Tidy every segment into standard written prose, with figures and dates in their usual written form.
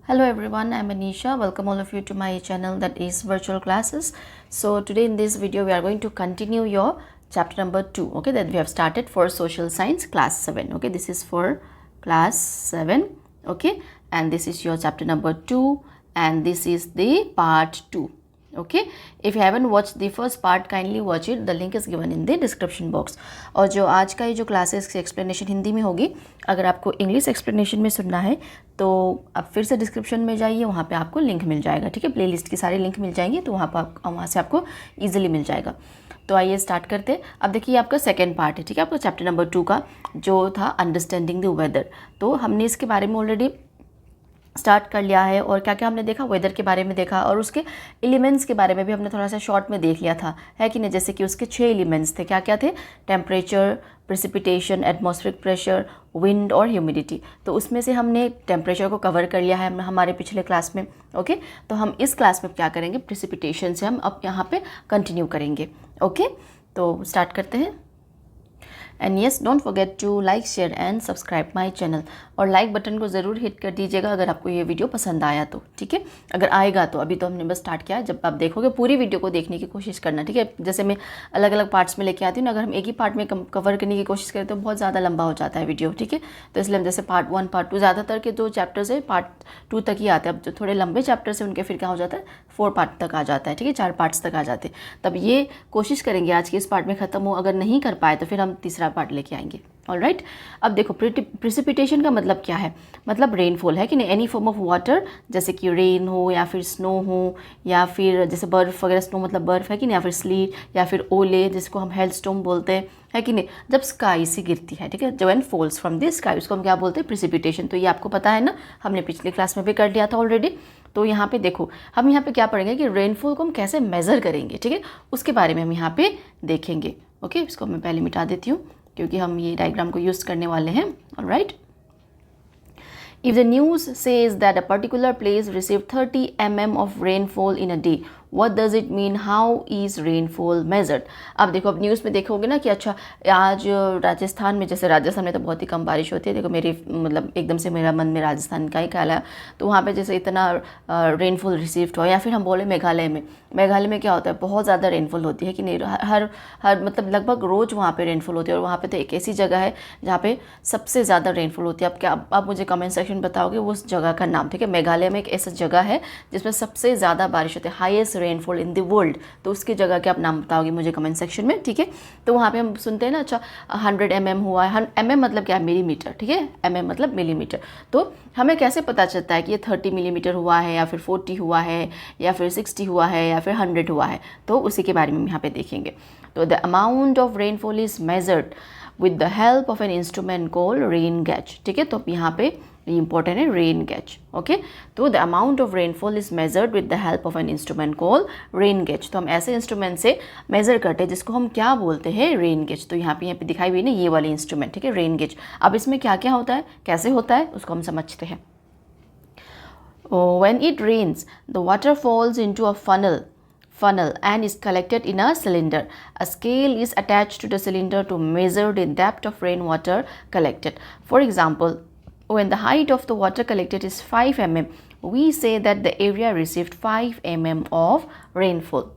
Hello everyone, I'm Anisha. Welcome all of you to my channel that is Virtual Classes. So today in this video we are going to continue your chapter number 2, okay, that we have started for Social Science class 7, okay. This is for class 7, okay, and this is your chapter number 2 and this is the part 2. Okay, if you haven't watch the first part kindly watch it, the link is given in the description box. और जो आज का ये जो classes की explanation Hindi में होगी, अगर आपको इंग्लिश एक्सप्लेनेशन में सुनना है तो आप फिर से डिस्क्रिप्शन में जाइए, वहाँ पे आपको लिंक मिल जाएगा. ठीक है, प्लेलिस्ट की सारी लिंक मिल जाएंगी, तो वहाँ से आपको ईजिली मिल जाएगा. तो आइए स्टार्ट करते हैं. अब देखिए आपका सेकेंड पार्ट है, ठीक है, आपका चैप्टर नंबर 2 का जो था अंडरस्टैंडिंग द वेदर. तो हमने इसके बारे में ऑलरेडी स्टार्ट कर लिया है और क्या क्या हमने देखा, वेदर के बारे में देखा और उसके एलिमेंट्स के बारे में भी हमने थोड़ा सा शॉर्ट में देख लिया था, है कि नहीं. जैसे कि उसके 6 एलिमेंट्स थे, क्या क्या थे, temperature, precipitation, atmospheric pressure, wind और ह्यूमिडिटी. तो उसमें से हमने टेम्परेचर को कवर कर लिया है हमारे पिछले क्लास में, ओके. तो हम इस क्लास में क्या करेंगे, प्रेसिपिटेशन से हम अब यहाँ पे कंटिन्यू करेंगे, ओके. तो स्टार्ट करते हैं. And yes, don't forget to like, share and subscribe my channel. और लाइक बटन को ज़रूर हिट कर दीजिएगा अगर आपको ये वीडियो पसंद आया तो, ठीक है. अगर आएगा तो, अभी तो हमने बस स्टार्ट किया है, जब आप देखोगे पूरी वीडियो को देखने की कोशिश करना, ठीक है. जैसे मैं अलग अलग पार्ट्स में लेके आती हूँ ना, अगर हम एक ही पार्ट में कवर करने की कोशिश करें तो बहुत ज़्यादा लंबा हो जाता है वीडियो, ठीक है. तो इसलिए हम जैसे पार्ट 1, पार्ट 2, ज़्यादातर के जो चैप्टर्स है पार्ट 2 तक ही आते हैं. अब जो थोड़े लंबे चैप्टर्स हैं उनके फिर क्या हो जाता है, 4 पार्ट तक आ जाता है, ठीक है, 4 पार्ट्स तक आ जाते हैं. तब ये कोशिश करेंगे आज के इस पार्ट में ख़त्म हो, अगर नहीं कर पाए तो फिर हम तीसरा पार्ट लेके आएंगे. ऑलराइट. अब देखो प्रेसिपिटेशन का मतलब क्या है, मतलब रेनफॉल, है कि नहीं. एनी फॉर्म ऑफ वाटर, जैसे कि रेन हो या फिर स्नो हो या फिर जैसे बर्फ़ वगैरह, स्नो मतलब बर्फ़, है कि नहीं, या फिर स्लीट या फिर ओले जिसको हम हेलस्टॉर्म बोलते हैं, है कि नहीं. जब स्काई से गिरती है, ठीक है, जो an falls from the sky, उसको हम क्या बोलते हैं, प्रेसिपिटेशन. तो ये आपको पता है ना, हमने पिछले क्लास में भी कर लिया था ऑलरेडी. तो यहाँ पे देखो, हम यहाँ पे क्या पढ़ेंगे कि रेनफॉल को हम कैसे मेज़र करेंगे, ठीक है, उसके बारे में हम यहाँ पे देखेंगे, ओके. इसको मैं पहले मिटा देती हूँ क्योंकि हम ये डायग्राम को यूज़ करने वाले हैं. Alright. If the news says that a particular place received 30 mm of rainfall in a day, what does it mean? How is rainfall measured? अब देखो, अब न्यूज़ में देखोगे ना कि अच्छा आज राजस्थान में, जैसे राजस्थान में तो बहुत ही कम बारिश होती है. देखो मेरी मतलब एकदम से मेरा मन में राजस्थान का ही ख्याल आया. तो वहाँ पे जैसे इतना रेनफॉल रिसीव्ड हो, या फिर हम बोले मेघालय में क्या होता है, बहुत ज़्यादा रेनफॉल होती है कि नहीं. हर मतलब लगभग रोज़ वहाँ पे रेनफॉल होती है. और वहाँ पे तो एक ऐसी जगह है जहाँ पे सबसे ज़्यादा रेनफॉल होती है. अब क्या आप मुझे कमेंट सेक्शन बताओगे उस जगह का नाम, ठीक है. मेघालय में एक ऐसा जगह है जिसमें सबसे ज़्यादा बारिश होती है, highest rainfall in the world. तो उसकी जगह के आप नाम बताओगे मुझे कमेंट सेक्शन में, ठीक है. तो वहाँ पे हम सुनते हैं ना, अच्छा 100 mm हुआ है. mm मतलब क्या है, मिलीमीटर, ठीक है. mm मतलब मिलीमीटर. तो हमें कैसे पता चलता है कि ये 30 मिलीमीटर हुआ है या फिर 40 हुआ है या फिर 60 हुआ है या फिर 100 हुआ है, तो उसी के बारे में हम यहाँ पे देखेंगे. तो the amount of rainfall is measured with the help of an instrument called rain gauge, ठीक है. तो यहाँ पे इंपॉर्टेंट है रेन गेज, ओके. तो the amount of rainfall is measured with the help of an instrument called rain gauge. तो हम ऐसे इंस्ट्रूमेंट से मेजर करते हैं जिसको हम क्या बोलते हैं, रेन गेज. तो यहाँ पे दिखाई हुई ना ये वाली इंस्ट्रूमेंट, ठीक है, रेन गेज. अब इसमें क्या क्या होता है, कैसे होता है, उसको हम समझते हैं. When it rains, the water falls into a funnel and is collected in a cylinder. A scale is attached to the cylinder to measure the depth of rainwater collected. For example, when the height of the water collected is 5 mm, we say that the area received 5 mm of rainfall.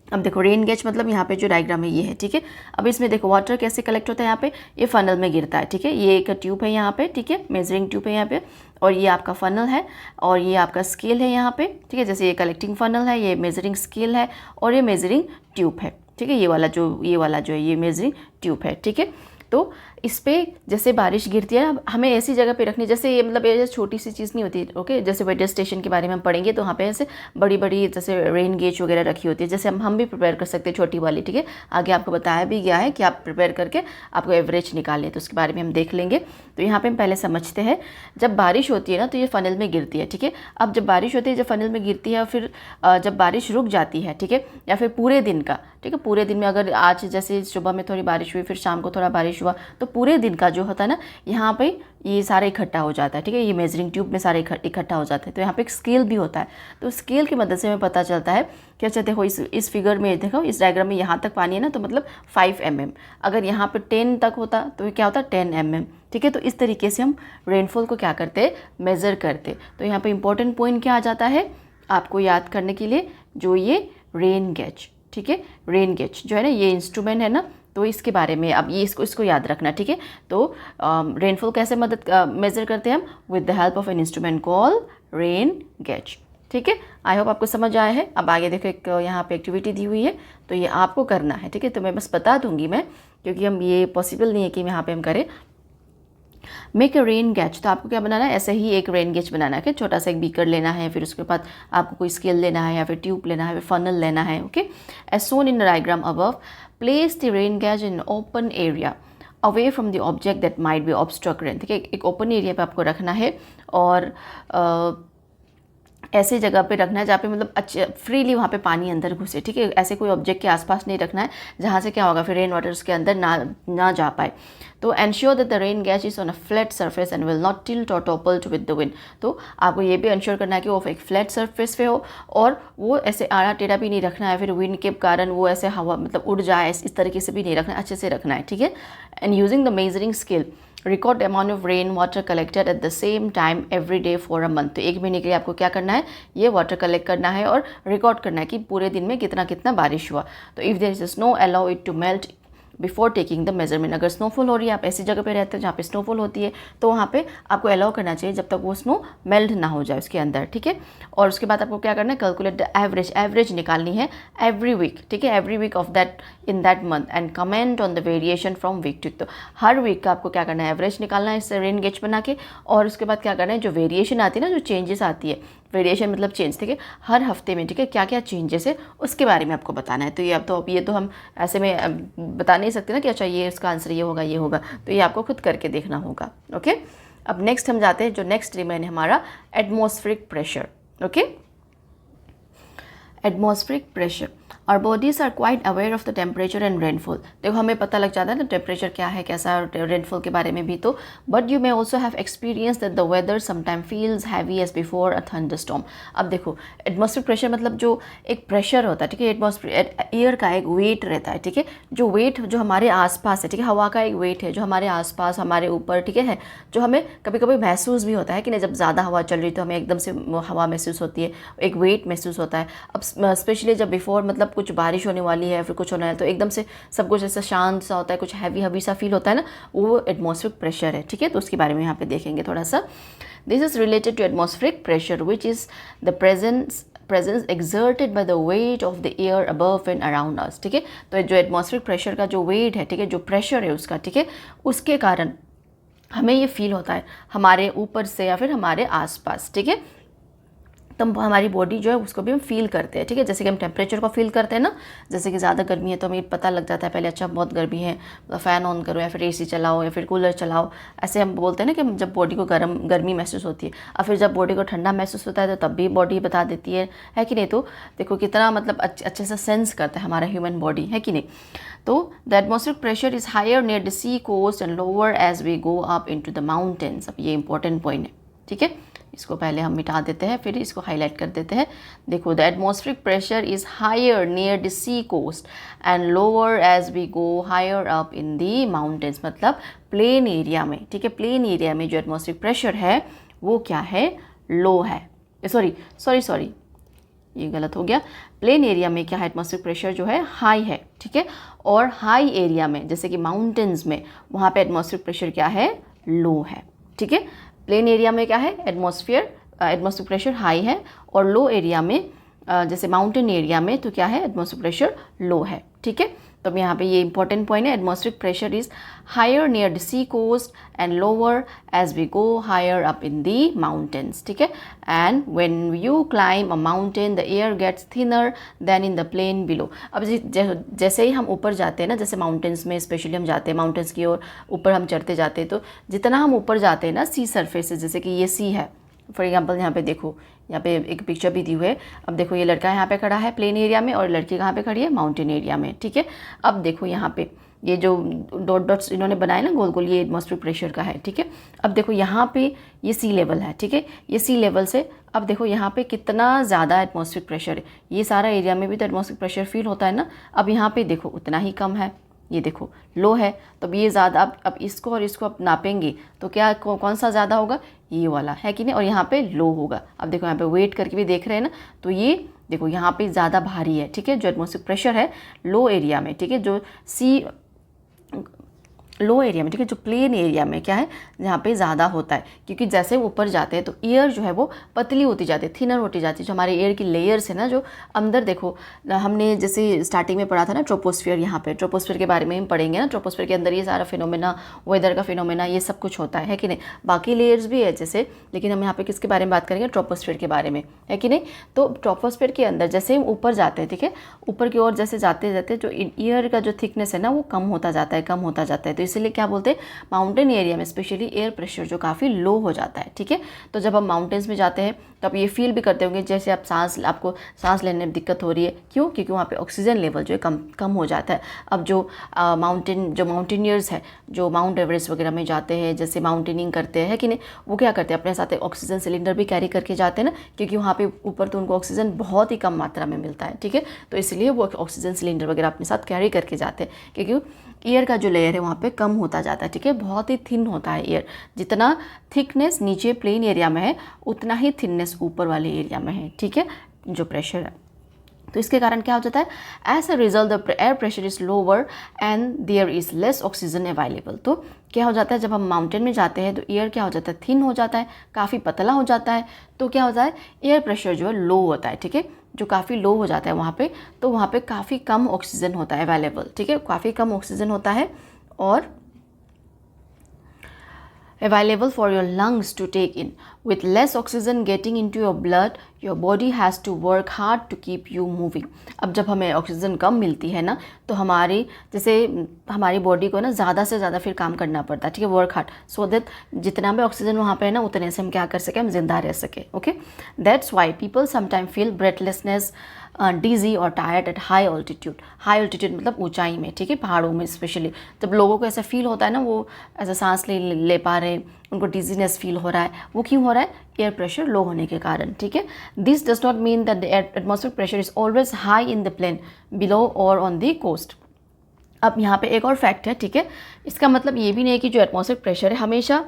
अब देखो rain gauge मतलब यहाँ पे जो diagram है ये है, ठीक है. अब इसमें देखो वाटर कैसे कलेक्ट होता है, यहाँ पे ये फनल में गिरता है, ठीक है. ये एक ट्यूब है यहाँ पे, ठीक है, मेजरिंग ट्यूब है यहाँ पे, और ये आपका फनल है और ये आपका स्केल है यहाँ पे, ठीक है. जैसे ये कलेक्टिंग फनल है, ये मेजरिंग स्केल है और ये मेजरिंग ट्यूब है, ठीक है. ये वाला जो है ये मेजरिंग ट्यूब है, ठीक है. तो इस पर जैसे बारिश गिरती है ना, हमें ऐसी जगह पे रखनी, जैसे ये मतलब ये छोटी सी चीज़ नहीं होती, ओके. जैसे वेदर स्टेशन के बारे में हम पढ़ेंगे तो वहाँ पे ऐसे बड़ी बड़ी जैसे रेन गेज वगैरह रखी होती है, जैसे हम भी प्रिपेयर कर सकते हैं छोटी वाली, ठीक है. आगे आपको बताया भी गया है कि आप प्रिपेयर करके आपको एवरेज निकालें, तो उसके बारे में हम देख लेंगे. तो यहाँ पर हम पहले समझते हैं, जब बारिश होती है ना तो ये फनल में गिरती है, ठीक है. अब जब बारिश होती है, जब फनल में गिरती है, फिर जब बारिश रुक जाती है, ठीक है, या फिर पूरे दिन का, ठीक है, पूरे दिन में अगर आज जैसे सुबह में थोड़ी बारिश हुई, फिर शाम को थोड़ा बारिश हुआ, तो मतलब पूरे दिन का जो होता है ना, यहाँ पे ये सारा इकट्ठा हो जाता है, ठीक है, ये मेजरिंग ट्यूब में सारे इकट्ठा हो जाता है। तो यहाँ पे एक स्केल भी होता है, तो स्केल की मदद से हमें पता चलता है कि अच्छा देखो इस फिगर में देखो, इस डायग्राम में यहाँ तक पानी है ना, तो मतलब 5 mm। अगर यहाँ पे 10 तक होता तो क्या होता 10 mm, ठीक है। तो इस तरीके से हम रेनफॉल को क्या करते, मेज़र करते। तो यहाँ पे इंपॉर्टेंट पॉइंट क्या आ जाता है आपको याद करने के लिए, जो ये रेन गेज, ठीक है, रेन गेज जो है ना, ये इंस्ट्रूमेंट है ना, तो इसके बारे में अब ये इसको याद रखना, ठीक है। तो रेनफॉल कैसे मेज़र करते हैं हम, with the help of an instrument call rain gauge, ठीक है। आई होप आपको समझ आया है। अब आगे देखो, एक यहाँ पे एक्टिविटी दी हुई है, तो ये आपको करना है, ठीक है। तो मैं बस बता दूंगी मैं, क्योंकि हम ये पॉसिबल नहीं है कि यहाँ पे हम करें। मेक अ रेन गेज, तो आपको क्या बनाना है, ऐसे ही एक रेन गेज बनाना है, कि छोटा सा एक बीकर लेना है, फिर उसके बाद आपको कोई स्केल लेना है, या फिर ट्यूब लेना है, फिर फनल लेना है, okay. As shown in the diagram above, place the rain gauge in open area away from the object that might be obstruct rain, ठीक है। एक ओपन एरिया पे आपको रखना है, और ऐसी जगह पे रखना है जहाँ पे मतलब अच्छे फ्रीली वहाँ पे पानी अंदर घुसे, ठीक है। ऐसे कोई ऑब्जेक्ट के आसपास नहीं रखना है जहाँ से क्या होगा, फिर रेन वाटर उसके अंदर ना जा पाए। तो ensure that the rain gauge is on a flat surface and will not tilt or topple with the wind. तो आपको ये भी एंश्योर करना है कि वो एक फ्लैट सरफेस पे हो, और वो ऐसे आड़ा टेढ़ा भी नहीं रखना है, फिर विंड के कारण वो ऐसे हवा मतलब उड़ जाए, इस तरीके से भी नहीं रखना है, अच्छे से रखना है, ठीक है। And using the measuring scale, record the amount of rain water collected at the same time every day for a month. तो एक महीने के लिए आपको क्या करना है, ये वाटर कलेक्ट करना है और रिकॉर्ड करना है कि पूरे दिन में कितना कितना बारिश हुआ। तो if there is snow, allow it to melt before taking the measurement. अगर स्नोफॉल हो रही है, आप ऐसी जगह पे रहते हो जहाँ पे स्नोफॉल होती है, तो वहाँ पे आपको अलाउ करना चाहिए जब तक वो स्नो मेल्ट ना हो जाए उसके अंदर, ठीक है। और उसके बाद आपको क्या करना है, कैलकुलेट द एवरेज निकालनी है एवरी वीक, ठीक है, every week of that in that month, and comment on the variation from week to week. तो हर वीक का आपको क्या करना है, एवरेज निकालना है इस रेन गेज बना के, और उसके बाद क्या करना है, जो वेरिएशन आती है ना, जो चेंजेस आती है, वेरिएशन मतलब चेंज, ठीक है, हर हफ्ते में, ठीक है, क्या क्या चेंजेस है उसके बारे में आपको बताना है। तो ये तो हम ऐसे में बता नहीं सकते ना कि अच्छा ये इसका आंसर ये होगा, तो ये आपको खुद करके देखना होगा, ओके। अब नेक्स्ट हम जाते हैं, जो नेक्स्ट रिमेन है हमारा atmospheric pressure, okay. Atmospheric pressure, और bodies are quite aware of the temperature and rainfall. देखो हमें पता लग जाता है ना टेम्परेचर क्या है, कैसा, और रेनफॉल के बारे में भी। तो but you may also have experience that the weather sometime feels heavy as before a thunderstorm. अब देखो एटमॉस्फेरिक प्रेशर मतलब जो एक प्रेशर होता है, ठीक है, एटमॉस्फेयर एयर का एक वेट रहता है, ठीक है, जो वेट जो हमारे आसपास है, ठीक है, हवा का एक वेट है जो हमारे आसपास हमारे ऊपर, ठीक है, जो हमें कभी कभी महसूस भी होता है कि नहीं, जब ज़्यादा हवा चल रही तो हमें एकदम से हवा महसूस होती है, एक वेट महसूस होता है। अब स्पेशली जब बिफोर मतलब कुछ बारिश होने वाली है, फिर कुछ होना है, तो एकदम से सब कुछ ऐसा शांत सा होता है, कुछ हैवी सा फील होता है ना, वो एटमॉस्फेरिक प्रेशर है, ठीक है। तो उसके बारे में यहाँ पे देखेंगे थोड़ा सा। This is related to atmospheric pressure which is the presence exerted by the weight of the air above and around us, ठीक है। तो जो एटमॉस्फेरिक प्रेशर का जो वेट है, ठीक है, जो प्रेशर है उसका, ठीक है, उसके कारण हमें ये फील होता है हमारे ऊपर से या फिर हमारे आसपास, ठीक है। तो हमारी बॉडी जो है उसको भी हम फील करते हैं, ठीक है, जैसे कि हम टेम्परेचर को फील करते हैं ना, जैसे कि ज़्यादा गर्मी है तो हमें पता लग जाता है पहले, अच्छा बहुत गर्मी है, तो फ़ैन ऑन करो या फिर एसी चलाओ या फिर कूलर चलाओ, ऐसे हम बोलते हैं ना कि जब बॉडी को गर्मी महसूस होती है। और फिर जब बॉडी को ठंडा महसूस होता है तो तब भी बॉडी बता देती है कि नहीं। तो देखो कितना मतलब अच्छे से सेंस करता है हमारा ह्यूमन बॉडी, है कि नहीं। तो the atmospheric pressure is higher near the sea coast and lower as we go up into the mountains. अब ये इंपॉर्टेंट पॉइंट है, ठीक है, इसको पहले हम मिटा देते हैं, फिर इसको हाईलाइट कर देते हैं। देखो the atmospheric pressure is higher near the sea coast and lower as we go higher up in the mountains. मतलब प्लेन एरिया में, ठीक है, प्लेन एरिया में जो एटमॉस्फेरिक प्रेशर है वो क्या है, लो है। सॉरी ये गलत हो गया। प्लेन एरिया में क्या है, एटमॉस्फेरिक प्रेशर जो है हाई है, ठीक है, और हाई एरिया में जैसे कि माउंटेन्स में वहाँ पे एटमॉस्फेरिक प्रेशर क्या है, लो है, ठीक है। प्लेन एरिया में क्या है, एटमॉस्फेरिक प्रेशर हाई है, और लो एरिया में जैसे माउंटेन एरिया में तो क्या है, एटमॉस्फेरिक प्रेशर लो है, ठीक है। तो अब यहाँ पे ये इंपॉर्टेंट पॉइंट है, atmospheric pressure is higher near the sea coast and lower as we go higher up in the mountains, ठीक है। And when you climb a mountain the air gets thinner than in the plain below. अब जैसे ही हम ऊपर जाते हैं ना, जैसे माउंटेन्स में स्पेशली हम जाते हैं, माउंटेन्स की ओर ऊपर हम चढ़ते जाते हैं, तो जितना हम ऊपर जाते हैं ना सी सरफेस से, जैसे कि ये सी है फॉर एग्जांपल, यहाँ पे देखो, यहाँ पे एक पिक्चर भी दी हुई है। अब देखो ये लड़का यहाँ पे खड़ा है प्लेन एरिया में और लड़की कहाँ पे खड़ी है, माउंटेन एरिया में, ठीक है। अब देखो यहाँ पे ये जो डॉट डॉट्स इन्होंने बनाए ना गोल गोल, ये एटमॉस्फेरिक प्रेशर का है, ठीक है। अब देखो यहाँ पे ये सी लेवल है, ठीक है, ये सी लेवल से अब देखो यहाँ पे कितना ज़्यादा एटमॉस्फेरिक प्रेशर है, ये सारा एरिया में भी तो एटमॉस्फेरिक प्रेशर फील होता है ना। अब यहाँ पे देखो उतना ही कम है, ये देखो लो है, तो अब ये ज़्यादा, अब इसको और इसको अब नापेंगे तो क्या कौन सा ज़्यादा होगा, ये वाला है कि नहीं, और यहाँ पे लो होगा। अब देखो यहाँ पे वेट करके भी देख रहे हैं ना, तो ये देखो यहाँ पे ज़्यादा भारी है, ठीक है, जो एटमॉस्फेरिक प्रेशर है लो एरिया में, ठीक है, जो सी लो एरिया में, ठीक है, जो प्लेन एरिया में क्या है, जहाँ पे ज़्यादा होता है, क्योंकि जैसे ऊपर जाते हैं तो एयर जो है वो पतली होती जाती है, थिनर होती जाती है, जो हमारे एयर की लेयर्स है ना, जो अंदर देखो हमने जैसे स्टार्टिंग में पढ़ा था ना ट्रोपोस्फियर, यहाँ पे ट्रोपोस्फियर के बारे में हम पढ़ेंगे ना, ट्रोपोस्फियर के अंदर ये सारा फिनोमेना, वेदर का फिनोमेना, ये सब कुछ होता है कि नहीं, बाकी लेयर्स भी है जैसे, लेकिन हम यहाँ पे किसके बारे में बात करेंगे, ट्रोपोस्फियर के बारे में, है कि नहीं। तो ट्रोपोस्फियर के अंदर जैसे हम ऊपर जाते हैं, ठीक है, ऊपर की ओर जैसे जाते जाते जो एयर का जो थिकनेस है ना वो कम होता जाता है, कम होता जाता है, तो इसीलिए क्या बोलते हैं, माउंटेन एरिया में स्पेशली एयर प्रेशर जो काफ़ी लो हो जाता है, ठीक है। तो जब हम माउंटेन्स में जाते हैं तो आप ये फील भी करते होंगे जैसे आप आपको सांस लेने में दिक्कत हो रही है, क्यों, क्योंकि वहाँ पे ऑक्सीजन लेवल जो है कम हो जाता है। अब जो माउंटेनियर्स है, जो माउंट एवरेस्ट वगैरह में जाते हैं, जैसे माउंटेनिंग करते हैं कि नहीं, वो क्या करते हैं, अपने साथ ऑक्सीजन सिलेंडर भी कैरी करके जाते हैं ना, क्योंकि वहाँ पे ऊपर तो उनको ऑक्सीजन बहुत ही कम मात्रा में मिलता है, ठीक है, तो इसलिए वो ऑक्सीजन सिलेंडर वगैरह अपने साथ कैरी करके जाते हैं, क्योंकि एयर का जो लेयर है वहाँ पे कम होता जाता है, ठीक है, बहुत ही थिन होता है एयर, जितना थिकनेस नीचे प्लेन एरिया में है उतना ही थिननेस ऊपर वाले एरिया में है, ठीक है, जो प्रेशर है। तो इसके कारण क्या हो जाता है, as a result the air pressure is lower and there is less oxygen available. तो क्या हो जाता है, जब हम माउंटेन में जाते हैं तो एयर क्या हो जाता है, थिन हो जाता है, काफ़ी पतला हो जाता है, तो क्या होता है, एयर प्रेशर जो है लो होता है, ठीक है, जो काफ़ी लो हो जाता है वहाँ पे, तो वहाँ पे काफ़ी कम ऑक्सीजन होता है अवेलेबल, ठीक है, काफ़ी कम ऑक्सीजन होता है और available for your lungs to take in. With less oxygen getting into your blood, your body has to work hard to keep you moving. अब जब हमें ऑक्सीजन कम मिलती है ना, तो हमारी बॉडी को ना ज़्यादा से ज़्यादा फिर काम करना पड़ता है, ठीक है, वर्क हार्ड, सो दैट जितना भी ऑक्सीजन वहाँ पे है ना उतने से हम क्या कर सकें, हम जिंदा रह सके, okay. That's why people sometime feel breathlessness, dizzy और tired at high altitude. High altitude मतलब ऊंचाई में, ठीक है, पहाड़ों में स्पेशली जब लोगों को ऐसा फील होता है ना, वो ऐसा सांस ले पा रहे हैं, उनको डिजीनेस फील हो रहा है, वो क्यों हो रहा है, एयर प्रेशर लो होने के कारण, ठीक है। This does not mean that the atmospheric pressure is always high in the plain below or on the coast. अब यहाँ पे एक और फैक्ट है, ठीक है, इसका मतलब ये भी नहीं है कि जो एटमॉस्फेरिक प्रेशर है हमेशा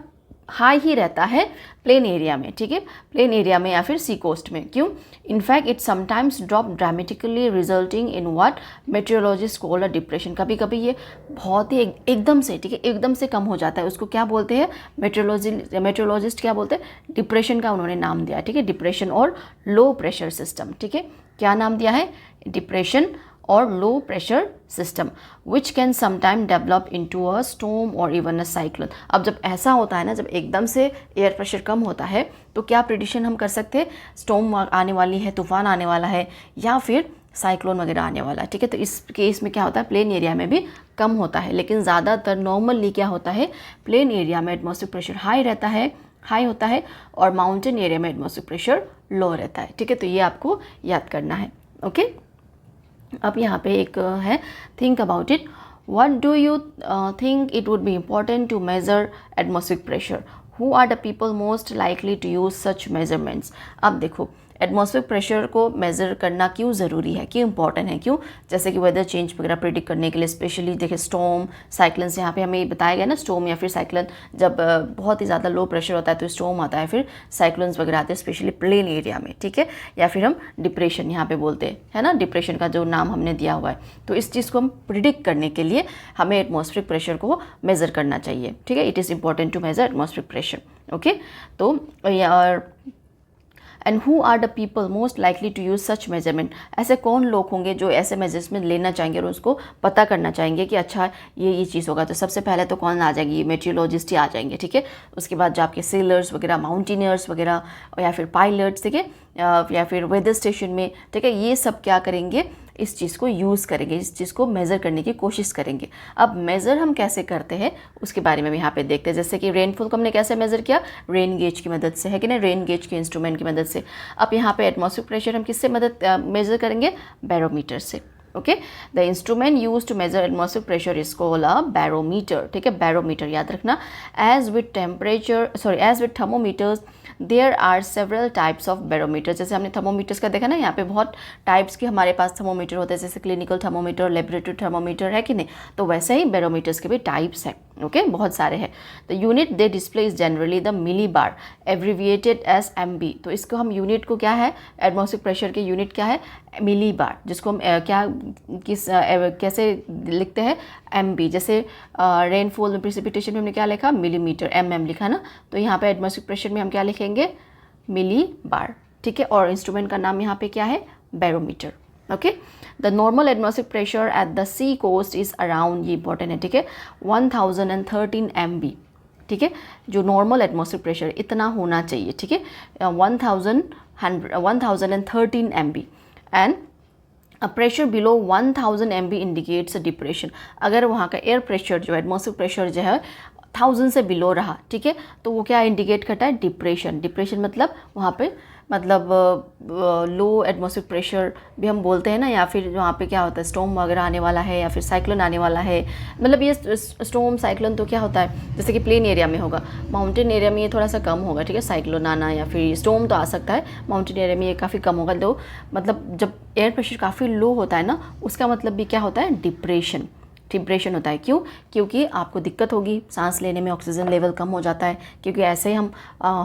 हाई ही रहता है प्लेन एरिया में, ठीक है, प्लेन एरिया में या फिर सी कोस्ट में, क्यों, in fact it sometimes drop dramatically resulting in what metrologist call a depression. कभी कभी ये बहुत ही एकदम से, ठीक है, एकदम से कम हो जाता है, उसको क्या बोलते हैं, मेट्रोलॉजिस्ट क्या बोलते हैं, डिप्रेशन का उन्होंने नाम दिया, ठीक है, डिप्रेशन और लो प्रेशर सिस्टम, ठीक है, क्या नाम दिया है, डिप्रेशन और low pressure system, which can sometime develop into a storm और इवन अ साइक्लोन। अब जब ऐसा होता है ना, जब एकदम से एयर प्रेशर कम होता है तो क्या प्रेडिक्शन हम कर सकते हैं, स्टॉर्म आने वाली है, तूफान आने वाला है, या फिर साइक्लोन वगैरह आने वाला है, ठीक है। तो इस केस में क्या होता है, प्लेन एरिया में भी कम होता है, लेकिन ज़्यादातर नॉर्मली क्या होता है, प्लेन एरिया में एटमॉस्फेरिक प्रेशर हाई होता है और माउंटेन एरिया में एटमॉस्फेरिक प्रेशर लो रहता है, ठीक है। तो ये आपको याद करना है, ओके। अब यहाँ पे एक है, think about it, what do you think it would be important to measure atmospheric pressure, who are the people most likely to use such measurements. अब देखो एटमॉस्फेरिक प्रेशर को मेज़र करना क्यों ज़रूरी है, क्यों इंपॉर्टेंट है, क्यों, जैसे कि वेदर चेंज वगैरह प्रिडिक्ट करने के लिए, स्पेशली देखिए स्टॉर्म, साइक्लोन्स, यहाँ पे हमें बताया गया ना, स्टॉर्म या फिर साइक्लोन, जब बहुत ही ज़्यादा लो प्रेशर होता है तो स्टॉर्म आता है, फिर साइक्लोन्स वगैरह आते हैं स्पेशली प्लेन एरिया में, ठीक है, या फिर हम डिप्रेशन यहाँ पे बोलते हैं ना, डिप्रेशन का जो नाम हमने दिया हुआ है। तो इस चीज़ को हम प्रिडिक्ट करने के लिए हमें एटमॉस्फेरिक प्रेशर को मेज़र करना चाहिए, ठीक है, it is important to measure atmospheric pressure, okay. तो और and who are the people most likely to use such measurement, ऐसे कौन लोग होंगे जो ऐसे मेजरमेंट लेना चाहेंगे और उसको पता करना चाहेंगे कि अच्छा ये चीज़ होगा। तो सबसे पहले तो कौन आ जाएगी, ये मेट्रोलॉजिस्ट ही आ जाएंगे, ठीक है। उसके बाद जो आपके सेलर्स वगैरह, माउंटेनियर्स वगैरह, या फिर पायलट्स, ठीक है, या फिर वेदर स्टेशन में, ठीक है, ये सब क्या करेंगे, इस चीज़ को यूज़ करेंगे, इस चीज़ को मेज़र करने की कोशिश करेंगे। अब मेज़र हम कैसे करते हैं उसके बारे में भी यहाँ पे देखते हैं, जैसे कि रेनफॉल को हमने कैसे मेज़र किया, रेन गेज की मदद से, है कि नहीं, रेन गेज के इंस्ट्रूमेंट की मदद से। अब यहाँ पे एटमॉस्फेरिक प्रेशर हम किससे मेज़र करेंगे, बैरोमीटर से, okay. The instrument use to measure atmospheric pressure is called a barometer, ठीक है, बैरोमीटर याद रखना। As with thermometers there are several types of barometer. जैसे हमने थर्मोमीटर्स का देखा ना, यहाँ पे बहुत टाइप्स के हमारे पास थर्मोमीटर होते हैं, जैसे क्लिनिकल थर्मोमीटर, लेबोरेटरी थर्मोमीटर, है कि नहीं। तो वैसे ही बैरोमीटर्स के भी टाइप्स हैं, ओके, बहुत सारे हैं। The unit they display is generally the millibar, abbreviated as MB। तो इसको हम यूनिट को क्या है, एटमॉस्फेरिक प्रेशर के यूनिट क्या है, मिली बार, जिसको हम कैसे लिखते हैं, MB। जैसे रेनफॉल में, प्रिसिपिटेशन में हमने क्या लिखा, मिलीमीटर, MM लिखा ना। तो यहाँ पे एटमॉस्फेरिक प्रेशर में हम क्या लिखेंगे, मिली बार, ठीक है। और इंस्ट्रूमेंट का नाम यहाँ पे क्या है, barometer, okay. The normal atmospheric pressure at the sea coast is around, ये इंपॉर्टेंट है, ठीक है, 1013 MB, ठीक है। जो नॉर्मल एटमॉस्फेरिक प्रेशर इतना होना चाहिए, ठीक है, 1013 MB। And a pressure below 1000 MB indicates a depression. अगर वहाँ का एयर प्रेशर जो एटमॉस्फेरिक प्रेशर जो है 1000 से बिलो रहा, ठीक है, तो वो क्या इंडिकेट करता है, डिप्रेशन। डिप्रेशन मतलब वहाँ पे मतलब लो एटमॉस्फेरिक प्रेशर भी हम बोलते हैं ना, या फिर वहाँ पे क्या होता है, स्टॉर्म वगैरह आने वाला है या फिर साइक्लोन आने वाला है। मतलब ये स्टॉर्म साइक्लोन तो क्या होता है, जैसे कि प्लेन एरिया में होगा, माउंटेन एरिया में ये थोड़ा सा कम होगा, ठीक है, साइक्लोन आना या फिर स्टॉर्म तो आ सकता है, माउंटेन एरिया में ये काफ़ी कम होगा। तो मतलब जब एयर प्रेशर काफ़ी लो होता है ना, उसका मतलब भी क्या होता है, डिप्रेशन होता है। क्यों? क्योंकि आपको दिक्कत होगी सांस लेने में, ऑक्सीजन लेवल कम हो जाता है। क्योंकि ऐसे ही हम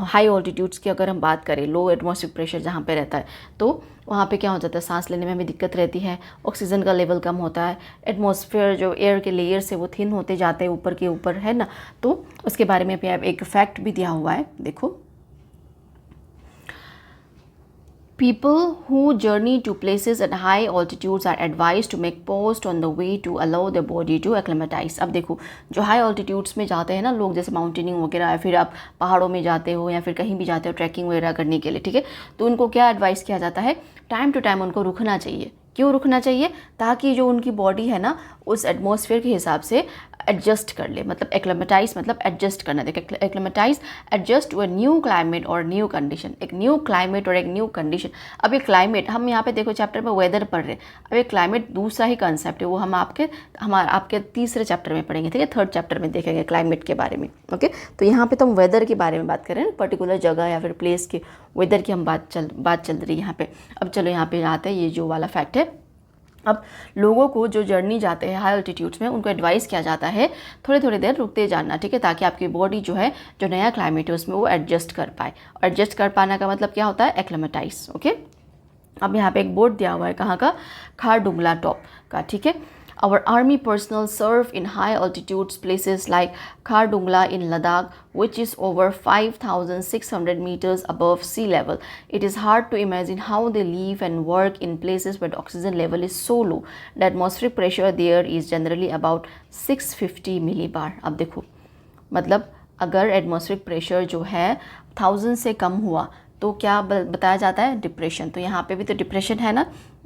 हाई ऑल्टीट्यूड्स की अगर हम बात करें, लो एटमॉस्फेरिक प्रेशर जहाँ पे रहता है, तो वहाँ पे क्या हो जाता है, सांस लेने में भी दिक्कत रहती है, ऑक्सीजन का लेवल कम होता है, एटमॉस्फेयर जो एयर के लेयर्स है वो थिन होते जाते हैं ऊपर के ऊपर, है ना। तो उसके बारे में एक फैक्ट भी दिया हुआ है, देखो। People who journey to places at high altitudes are advised to make pause on the way to allow their body to acclimatize। अब देखो, जो हाई ऑल्टीट्यूड्स में जाते हैं ना लोग, जैसे माउंटेनिंग वगैरह, या फिर आप पहाड़ों में जाते हो या फिर कहीं भी जाते हो ट्रैकिंग वगैरह करने के लिए, ठीक है, तो उनको क्या एडवाइस किया जाता है, टाइम टू टाइम उनको रुकना चाहिए। क्यों रुकना चाहिए? ताकि जो उनकी बॉडी है ना, उस एटमॉस्फेयर के हिसाब से एडजस्ट कर ले। मतलब एक्लेमेटाइज मतलब एडजस्ट करना। देखिए, acclimatise adjust to a new climate or new condition. एक न्यू क्लाइमेट और एक न्यू कंडीशन। अब ये क्लाइमेट हम यहाँ पे देखो चैप्टर में वेदर पढ़ रहे हैं। अब ये क्लाइमेट दूसरा ही कंसेप्ट है, वो हम आपके तीसरे चैप्टर में पढ़ेंगे, ठीक है, थर्ड चैप्टर में देखेंगे क्लाइमेट के बारे में, ओके। तो यहाँ पे तो हम वेदर के बारे में बात कर रहे हैं, पर्टिकुलर जगह या फिर प्लेस के वेदर की हम बात चल रही है यहाँ पे। अब चलो यहाँ पे आते हैं, ये जो वाला फैक्ट है। अब लोगों को जो जर्नी जाते हैं हाई अल्टीट्यूड्स में, उनको एडवाइस किया जाता है थोड़ी थोड़ी देर रुकते जाना, ठीक है, ताकि आपकी बॉडी जो है, जो नया क्लाइमेट है उसमें वो एडजस्ट कर पाए। और एडजस्ट कर पाने का मतलब क्या होता है, एक्लेमेटाइज, ओके। अब यहाँ पे एक बोर्ड दिया हुआ है, कहाँ का, खारडुंगला टॉप का, ठीक है। Our army personnel serve in high altitudes places like Khardungla in Ladakh, which is over 5,600 meters above sea level. It is hard to imagine how they live and work in places where the oxygen level is so low. The atmospheric pressure there is generally about 650 millibar. अब देखो, मतलब अगर atmospheric pressure जो है 1000 से कम हुआ तो क्या बताया जाता है, डिप्रेशन। तो यहाँ पे भी तो डिप्रेशन है ना।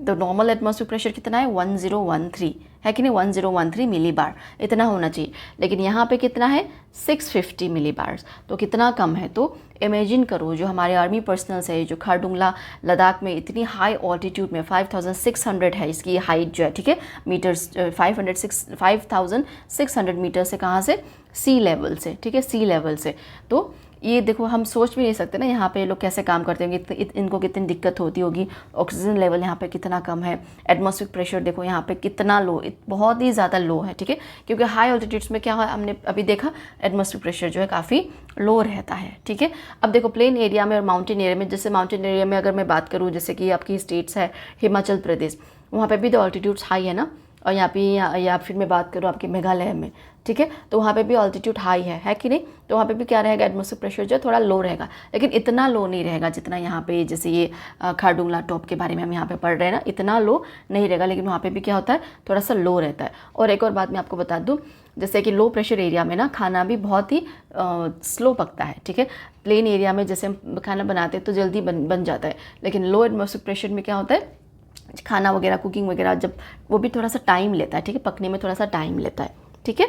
तो नॉर्मल एटमॉस्फेरिक प्रेशर कितना है, 1013 है कि नहीं, 1013 मिली बार इतना होना चाहिए। लेकिन यहाँ पे कितना है, 650 मिली बार्स, तो कितना कम है। तो इमेजिन करो, जो हमारे आर्मी पर्सनल्स है, जो खारडुंगला लद्दाख में इतनी हाई ऑल्टीट्यूड में 5600 है इसकी हाइट जो है, ठीक है, मीटर्स, 5600 मीटर से, कहाँ से, सी लेवल से, ठीक है, सी लेवल से। तो ये देखो, हम सोच भी नहीं सकते ना यहाँ पे लोग कैसे काम करते होंगे, इनको कितनी दिक्कत होती होगी। ऑक्सीजन लेवल यहाँ पे कितना कम है, एटमॉस्फेरिक प्रेशर देखो यहाँ पे कितना लो, बहुत ही ज़्यादा लो है, ठीक है। क्योंकि हाई ऑल्टीट्यूड्स में क्या है, हमने अभी देखा एटमॉस्फेरिक प्रेशर जो है काफ़ी लो रहता है, ठीक है। अब देखो प्लेन एरिया में और माउंटेन एरिया में, जैसे माउंटेन एरिया में अगर मैं बात करूँ, जैसे कि आपकी स्टेट्स है हिमाचल प्रदेश, वहाँ पर भी तो ऑल्टीट्यूड्स हाई है ना। और यहाँ पे या फिर मैं बात करूँ आपके मेघालय में, ठीक है, तो वहाँ पे भी ऑल्टीट्यूड हाई है कि नहीं। तो वहाँ पे भी क्या रहेगा, एटमॉस्फेरिक प्रेशर जो है थोड़ा लो रहेगा, लेकिन इतना लो नहीं रहेगा जितना यहाँ पे, जैसे ये खारडुंगला टॉप के बारे में हम यहाँ पे पढ़ रहे हैं ना, इतना लो नहीं रहेगा। लेकिन वहाँ पे भी क्या होता है, थोड़ा सा लो रहता है। और एक और बात मैं आपको बता दूँ, जैसे कि लो प्रेशर एरिया में ना खाना भी बहुत ही स्लो पकता है, ठीक है। प्लेन एरिया में जैसे हम खाना बनाते हैं तो जल्दी बन जाता है, लेकिन लो एटमॉस्फेरिक प्रेशर में क्या होता है, खाना वगैरह, कुकिंग वगैरह, जब वो भी थोड़ा सा टाइम लेता है, ठीक है, पकने में थोड़ा सा टाइम लेता है, ठीक है।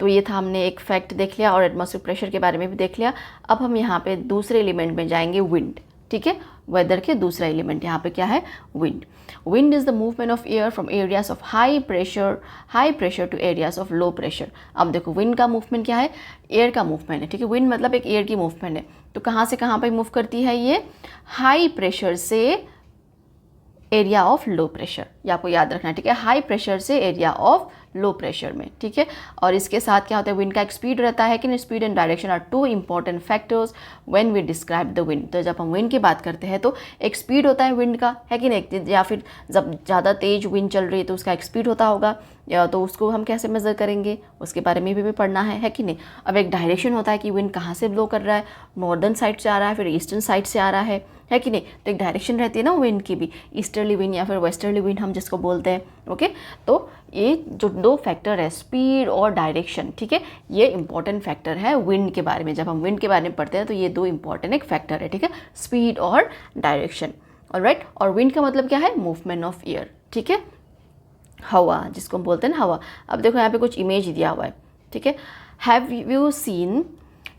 तो ये था, हमने एक फैक्ट देख लिया और एटमॉस्फेरिक प्रेशर के बारे में भी देख लिया। अब हम यहाँ पे दूसरे एलिमेंट में जाएंगे, विंड, ठीक है, वेदर के दूसरा एलिमेंट यहाँ पे क्या है, wind. Wind is the movement of air from areas of high pressure to areas of low pressure. अब देखो विंड का मूवमेंट क्या है, एयर का मूवमेंट है, ठीक है, विंड मतलब एक एयर की मूवमेंट है। तो कहाँ से कहाँ पे मूव करती है ये, हाई प्रेशर से एरिया ऑफ लो प्रेशर, ये आपको याद रखना है, ठीक है, हाई प्रेशर से एरिया ऑफ लो प्रेशर में, ठीक है। और इसके साथ क्या होता है, विंड का एक स्पीड रहता है कि speed and direction are two important factors when we describe the wind. तो जब हम विंड की बात करते हैं तो एक स्पीड होता है विंड का, है कि नहीं, या फिर जब ज़्यादा तेज विंड चल रही है तो उसका एक स्पीड होता होगा, या तो उसको हम कैसे मेज़र करेंगे उसके बारे में भी पढ़ना है कि नहीं। अब एक डायरेक्शन होता है कि विंड कहाँ से ब्लो कर रहा है, नॉर्दर्न साइड से आ रहा है, फिर ईस्टर्न साइड से आ रहा है कि नहीं। तो एक डायरेक्शन रहती है ना विंड की भी, ईस्टर्ली विंड या फिर वेस्टर्ली विंड हम जिसको बोलते हैं, ओके। तो ये जो दो फैक्टर है, स्पीड और डायरेक्शन, ठीक है, ये इंपॉर्टेंट फैक्टर है विंड के बारे में। जब हम विंड के बारे में पढ़ते हैं तो ये दो इंपॉर्टेंट एक फैक्टर है, ठीक है, स्पीड और डायरेक्शन, ऑलराइट। और विंड का मतलब क्या है, मूवमेंट ऑफ एयर, ठीक है, हवा जिसको हम बोलते हैं ना, हवा। अब देखो यहाँ पे कुछ इमेज दिया हुआ है, ठीक है, have you seen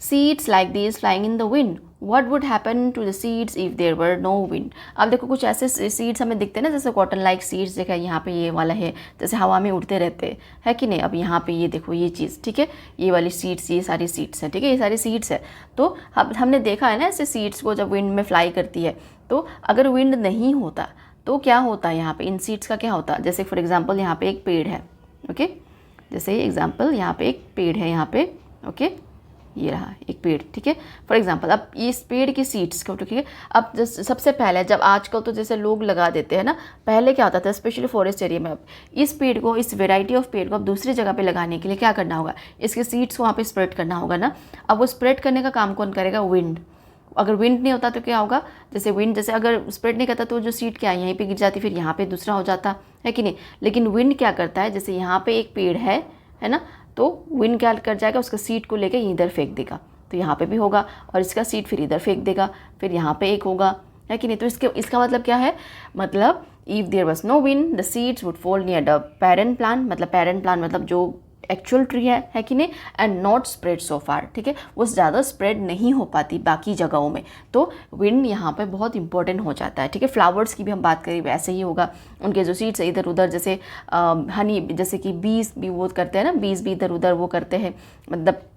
seeds like these flying in the wind, what would happen to the seeds if there were no wind. अब देखो कुछ ऐसे सीड्स हमें दिखते हैं ना, जैसे कॉटन लाइक सीड्स, देखा यहाँ पे ये वाला है, जैसे हवा में उड़ते रहते हैं कि नहीं। अब यहाँ पे ये देखो ये चीज़, ठीक है, ये वाली सीड्स, ये सारी सीड्स हैं, ठीक है, ये सारी सीड्स है। तो हमने देखा है ना ऐसे सीड्स को जब विंड में फ्लाई करती है, तो अगर विंड नहीं होता तो क्या होता है यहाँ पे, इन सीड्स का क्या होता है। जैसे फॉर एग्जांपल यहाँ पे एक पेड़ है, ओके, जैसे एग्जांपल यहाँ पे एक पेड़ है, यहाँ पे ओके, ये रहा एक पेड़, ठीक है, फॉर एग्जांपल। अब इस पेड़ की सीड्स को, ठीक है, अब सबसे पहले जब आजकल तो जैसे लोग लगा देते हैं ना, पहले क्या होता था स्पेशली फॉरेस्ट एरिया में, अब इस पेड़ को, इस वेराइटी ऑफ पेड़ को अब दूसरी जगह पे लगाने के लिए क्या करना होगा, इसके सीड्स को वहाँ पे स्प्रेड करना होगा ना। अब वो स्प्रेड करने का काम कौन करेगा, विंड। अगर विंड नहीं होता तो क्या होगा, जैसे विंड जैसे अगर स्प्रेड नहीं करता तो जो सीड क्या है यहीं पे गिर जाती, फिर यहाँ पे दूसरा हो जाता है कि नहीं। लेकिन विंड क्या करता है, जैसे यहाँ पे एक पेड़ है ना, तो विंड क्या कर जाएगा, उसका सीड को लेकर इधर फेंक देगा, तो यहाँ पे भी होगा, और इसका सीड फिर इधर फेंक देगा, फिर यहाँ पे एक होगा, है कि नहीं। तो इसका मतलब क्या है, मतलब if there was no wind the seeds would fall near the parent plant, मतलब पेरेंट प्लांट मतलब जो एक्चुअल ट्री है कि नहीं, and not spread so far, ठीक है, वो ज़्यादा स्प्रेड नहीं हो पाती बाकी जगहों में। तो विंड यहाँ पे बहुत इंपॉर्टेंट हो जाता है, ठीक है। फ्लावर्स की भी हम बात करें वैसे ही होगा, उनके जो सीड्स है इधर उधर, जैसे हनी, जैसे कि बीज भी वो करते हैं ना, बीज भी इधर उधर वो करते हैं, मतलब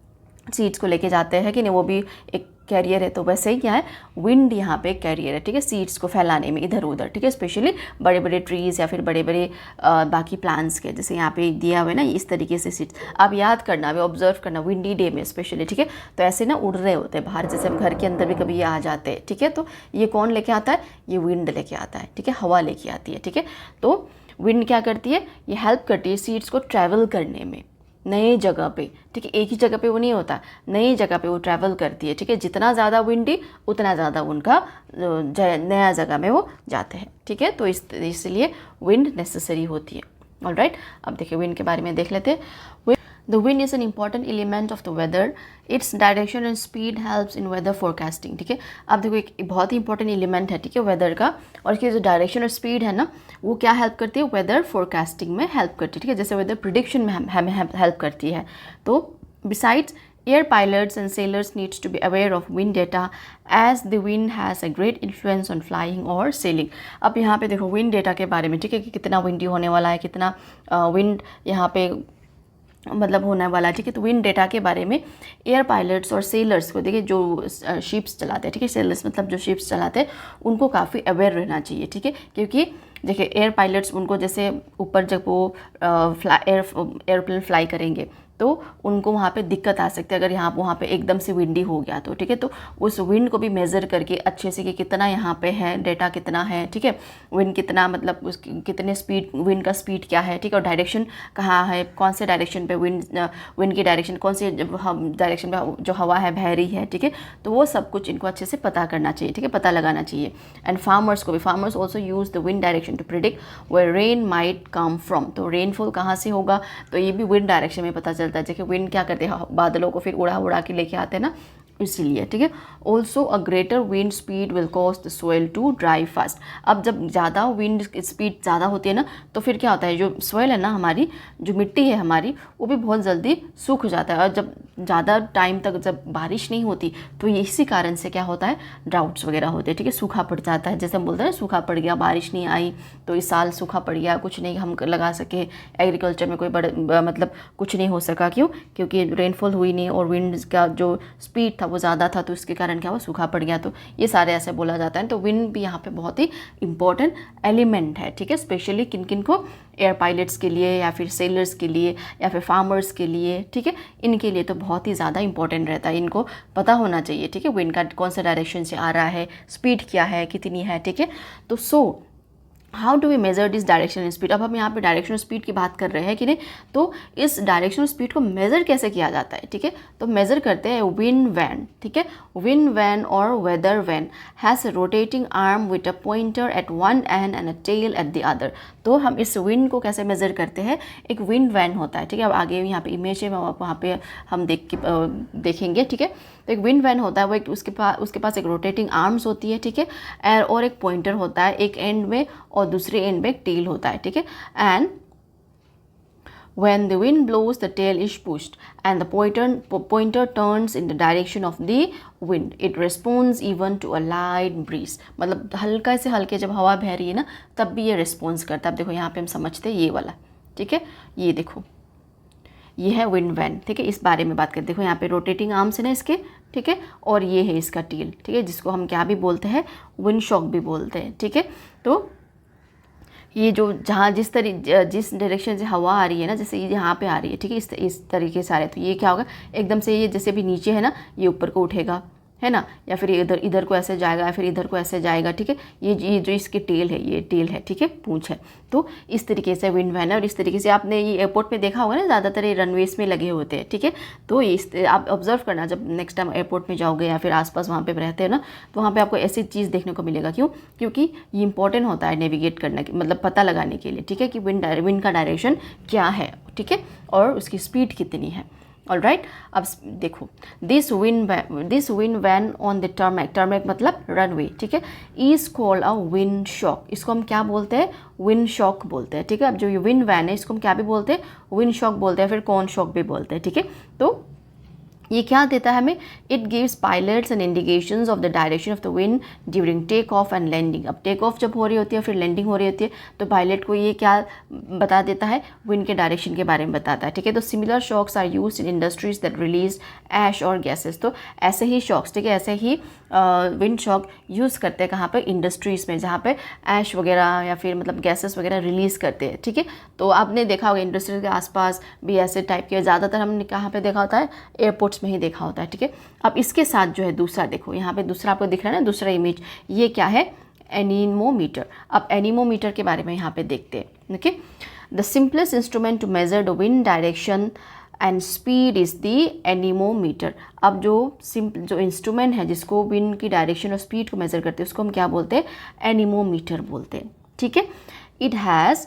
सीड्स को लेके जाते हैं कि नहीं, वो भी एक कैरियर है। तो वैसे ही क्या है, विंड यहाँ पे एक कैरियर है, ठीक है, सीड्स को फैलाने में इधर उधर, ठीक है, स्पेशली बड़े बड़े ट्रीज़ या फिर बड़े बड़े बाकी प्लांट्स के, जैसे यहाँ पे दिया हुआ है ना, इस तरीके से सीड्स आप याद करना, वे ऑब्जर्व करना विंडी डे में स्पेशली, ठीक है। तो ऐसे ना उड़ रहे होते हैं बाहर, जैसे हम घर के अंदर भी कभी ये आ जाते हैं, ठीक है। तो ये कौन लेके आता है, ये विंड लेके आता है, ठीक है, हवा लेके आती है, ठीक है। तो विंड क्या करती है, ये हेल्प करती है सीड्स को ट्रैवल करने में नए जगह पे, ठीक है, एक ही जगह पे वो नहीं होता, नई जगह पे वो ट्रैवल करती है, ठीक है। जितना ज़्यादा विंडी उतना ज़्यादा उनका नया जगह में वो जाते हैं, ठीक है। तो इसलिए विंड नेसेसरी होती है, ऑलराइट। अब देखिए विंड के बारे में देख लेते हैं। The wind is an important element of the weather. Its direction and speed helps in weather forecasting, ठीक है। अब देखो एक बहुत ही इंपॉर्टेंट एलिमेंट है, ठीक है, वेदर का, और इसकी जो डायरेक्शन और स्पीड है ना, वो क्या हेल्प करती है, वेदर फोरकास्टिंग में हेल्प करती है, ठीक है, जैसे वेदर प्रिडिक्शन में हमें हेल्प करती है। तो besides air pilots and sailors needs to be aware of wind data as the wind has a great influence on flying or sailing. अब यहाँ पे देखो विंड डेटा के बारे में, ठीक है, कि कितना विंडी होने वाला है, कितना विंड यहाँ पे मतलब होने वाला है, ठीक है। तो विंड डेटा के बारे में एयर पायलट्स और सेलर्स को, देखिए जो शिप्स चलाते हैं, ठीक है, सेलर्स मतलब जो शिप्स चलाते हैं उनको काफ़ी अवेयर रहना चाहिए, ठीक है। क्योंकि देखिए एयर पायलट्स उनको जैसे ऊपर जब वो एयरप्लेन फ्लाई करेंगे तो उनको वहाँ पे दिक्कत आ सकती है अगर वहाँ पे एकदम से विंडी हो गया तो, ठीक है। तो उस विंड को भी मेज़र करके अच्छे से कि कितना यहाँ पे है, डेटा कितना है, ठीक है, विंड कितना, मतलब उसकी कितने स्पीड, विंड का स्पीड क्या है, ठीक है, और डायरेक्शन कहाँ है, कौन से डायरेक्शन पे विंड की डायरेक्शन, कौन से डायरेक्शन पे जो हवा है बह रही है, ठीक है। तो वो सब कुछ इनको अच्छे से पता करना चाहिए, ठीक है, पता लगाना चाहिए। एंड फार्मर्स को भी, farmers also use the wind direction to predict where rain might come from. तो रेनफॉल कहाँ से होगा, तो ये भी विंड डायरेक्शन में पता चलता है। जैसे विंड क्या करते हैं, बादलों को फिर उड़ा उड़ा के लेके आते हैं ना, इसीलिए, ठीक है। Also a greater wind speed will cause the soil to dry fast. अब जब ज़्यादा विंड स्पीड ज़्यादा होती है ना, तो फिर क्या होता है, जो सोइल है ना हमारी, जो मिट्टी है हमारी, वो भी बहुत जल्दी सूख जाता है। और जब ज़्यादा टाइम तक जब बारिश नहीं होती तो इसी कारण से क्या होता है, ड्राउट्स वगैरह होते हैं, ठीक है, सूखा पड़ जाता है। जैसे हम बोलते हैं ना, सूखा पड़ गया, बारिश नहीं आई तो इस साल सूखा पड़ गया, कुछ नहीं हम लगा सके, एग्रीकल्चर में कोई मतलब कुछ नहीं हो सका। क्यों? क्योंकि रेनफॉल हुई नहीं और विंड का जो स्पीड था वो ज़्यादा था, तो इसके कारण क्या हुआ, सूखा पड़ गया। तो ये सारे ऐसे बोला जाता है। तो विंड भी यहाँ पे बहुत ही इंपॉर्टेंट एलिमेंट है, ठीक है, स्पेशली किन किन को, एयर पायलट्स के लिए या फिर सेलर्स के लिए या फिर फार्मर्स के लिए, ठीक है, इनके लिए तो बहुत ही ज़्यादा इंपॉर्टेंट रहता है, इनको पता होना चाहिए, ठीक है, विंड का कौन सा डायरेक्शन से आ रहा है, स्पीड क्या है, कितनी है, ठीक है। तो how do we measure this direction speed. अब हम यहाँ पे डायरेक्शन स्पीड की बात कर रहे हैं कि नहीं, तो इस डायरेक्शन स्पीड को मेज़र कैसे किया जाता है, ठीक है, तो मेज़र करते हैं विंड वैन, ठीक है, wind vane or weather vane has a rotating arm with a pointer at one end and a tail at the other. तो हम इस विंड को कैसे मेज़र करते हैं, एक विंड वैन होता है, ठीक है, अब आगे यहाँ पे इमेज है, वहाँ पे हम देखेंगे, ठीक है। तो एक विंड वैन होता है, वो एक उसके पास एक रोटेटिंग आर्म्स होती है, ठीक है, और एक पॉइंटर होता है एक एंड में और दूसरे एंड में एक टेल होता है, ठीक है। And when the wind blows the tail is pushed and the pointer turns in the direction of the wind, it responds even to a light breeze। मतलब हल्का से हल्के जब हवा बह रही है ना तब भी ये रिस्पॉन्स करता है। अब देखो यहाँ पे हम समझते हैं ये वाला, ठीक है, ये देखो ये है विंड वैन, ठीक है, इस बारे में बात करते। देखो यहाँ पे रोटेटिंग आर्म्स है ना इसके, ठीक है, और ये है इसका टेल, ठीक है, जिसको हम क्या भी बोलते हैं, विंड शॉक भी बोलते हैं, ठीक है। तो ये जो जहाँ जिस डायरेक्शन से हवा आ रही है ना, जैसे ये यहाँ पे आ रही है, ठीक है, इस तरीके से आ रहे हैं, तो ये क्या होगा, एकदम से ये जैसे भी नीचे है ना ये ऊपर को उठेगा, है ना, या फिर इधर को ऐसे जाएगा या फिर इधर को ऐसे जाएगा, ठीक है। ये जो इसकी टेल है, ये टेल है, ठीक है, पूंछ है। तो इस तरीके से विंड वैन है और इस तरीके से आपने ये एयरपोर्ट में देखा होगा ना, ज़्यादातर ये रनवेज में लगे होते हैं, ठीक है। तो ये आप ऑब्जर्व करना, जब नेक्स्ट टाइम एयरपोर्ट में जाओगे या फिर आसपास वहाँ पे रहते हैं ना, तो वहाँ पे आपको ऐसी चीज़ देखने को मिलेगा। क्यों? क्योंकि ये इंपॉर्टेंट होता है नेविगेट करने के, मतलब पता लगाने के लिए, ठीक है, कि विंड का डायरेक्शन क्या है, ठीक है, और उसकी स्पीड कितनी है। ऑलराइट, अब देखो this wind vane on the tarmac मतलब रनवे, ठीक है, is called a wind sock. इसको हम क्या बोलते हैं, विंड शॉक बोलते हैं, ठीक है। अब जो ये विंड वैन है इसको हम क्या भी बोलते हैं, विंड शॉक बोलते हैं, फिर कॉन शॉक भी बोलते हैं, ठीक है। तो ये क्या देता है हमें, it gives pilots and indications of the direction of the wind during take off and landing. अब टेक ऑफ जब हो रही होती है फिर लैंडिंग हो रही होती है तो पायलट को ये क्या बता देता है, विंड के डायरेक्शन के बारे में बताता है, ठीक है। तो similar shocks are used in industries that release ash और गैसेस। तो ऐसे ही शॉक्स, ठीक है, ऐसे ही विंड शॉक यूज़ करते हैं कहाँ पे, इंडस्ट्रीज़ में, जहाँ पे ऐश वगैरह या फिर मतलब गैसेस वगैरह रिलीज़ करते हैं, ठीक है। तो आपने देखा होगा इंडस्ट्री के आसपास भी ऐसे टाइप के, ज़्यादातर हमने कहाँ पे देखा होता है, एयरपोर्ट्स में ही देखा होता है, ठीक है। अब इसके साथ जो है दूसरा, देखो यहाँ पे दूसरा आपको दिख रहा है ना, दूसरा इमेज, ये क्या है, एनीमोमीटर। अब एनीमोमीटर के बारे में यहाँ पे देखते हैं, okay. The simplest instrument to measure the wind direction and speed is the anemometer. अब जो इंस्ट्रूमेंट है जिसको विंड की डायरेक्शन और स्पीड को मेज़र करते हैं उसको हम क्या बोलते हैं, एनीमोमीटर बोलते हैं, ठीक है। इट हैज़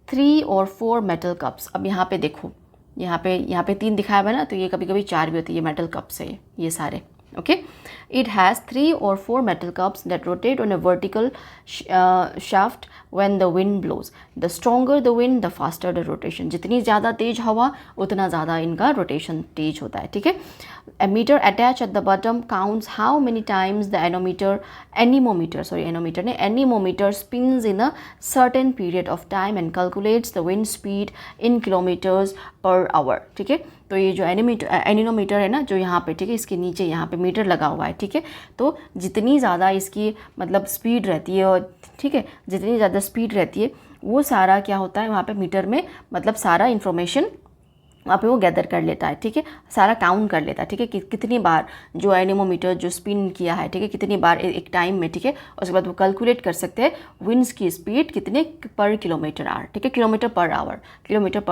3 और 4 मेटल कप्स। अब यहाँ पे देखो, यहाँ पे 3 दिखाया हुआ है ना, तो ये कभी कभी 4 भी होती है, ये मेटल कप्स है ये सारे, okay. It has 3 or 4 metal cups that rotate on a vertical shaft when the wind blows. The stronger the wind, the faster the rotation. जितनी ज़्यादा तेज हवा उतना ज़्यादा इनका रोटेशन तेज होता है, ठीक है। A meter attached at the bottom counts how many times the anemometer spins in a certain period of time and calculates the wind speed in kilometers per hour, ठीक है। तो ये जो एनीमोमीटर है ना, जो यहाँ पे, ठीक है, इसके नीचे यहाँ पे मीटर लगा हुआ है, ठीक है। तो जितनी ज़्यादा इसकी मतलब स्पीड रहती है, और ठीक है, जितनी ज़्यादा स्पीड रहती है वो सारा क्या होता है वहाँ पे मीटर में, मतलब सारा इन्फॉर्मेशन वहाँ पे वो गैदर कर लेता है, ठीक है, सारा काउंट कर लेता है, ठीक है, कि कितनी बार जो एनीमोमीटर जो स्पिन किया है, ठीक है, कितनी बार एक टाइम में, ठीक है। उसके बाद वो कैलकुलेट कर सकते हैं विंड्स की स्पीड कितने पर किलोमीटर आवर, ठीक है, किलोमीटर पर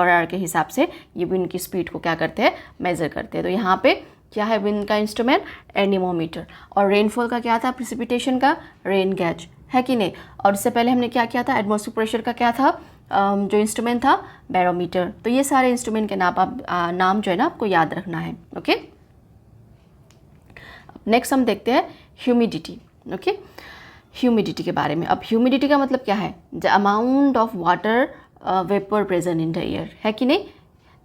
आवर के हिसाब से ये विंड की स्पीड को क्या करते हैं, मेज़र करते हैं। तो यहाँ पे क्या है विंड का इंस्ट्रूमेंट, एनीमोमीटर। और रेनफॉल का क्या था, प्रिसिपिटेशन का रेन गैज, है कि नहीं। और इससे पहले हमने क्या किया था, एटमॉस्फेरिक प्रेशर का क्या था, जो इंस्ट्रूमेंट था, बैरोमीटर। तो ये सारे इंस्ट्रूमेंट के नाम जो है ना आपको याद रखना है, ओके। नेक्स्ट हम देखते हैं ह्यूमिडिटी, ओके, ह्यूमिडिटी के बारे में। अब ह्यूमिडिटी का मतलब क्या है, the amount of water vapour present in the air, है कि नहीं।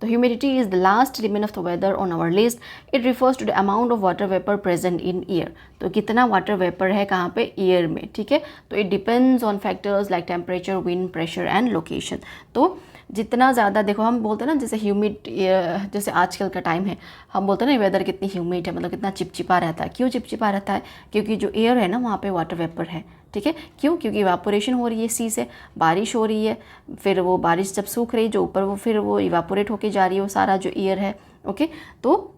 तो humidity is the last element of the weather on our list. It refers to the amount of water vapour present in air. तो कितना water vapour है कहाँ पे, air में. ठीक है, तो it depends on factors like temperature, wind, pressure and location. तो जितना ज़्यादा देखो, हम बोलते हैं ना जैसे ह्यूमिड, जैसे आजकल का टाइम है, हम बोलते हैं ना वेदर कितनी ह्यूमिड है, मतलब कितना चिपचिपा रहता है. क्यों चिपचिपा रहता है? क्योंकि जो एयर है ना वहाँ पे वाटर वेपर है. ठीक है, क्यों? क्योंकि इवापोरेशन हो रही है सी से, बारिश हो रही है, फिर वो बारिश जब सूख रही है जो ऊपर, वो फिर वो इवापोरेट होके जा रही है वो सारा जो एयर है. ओके, तो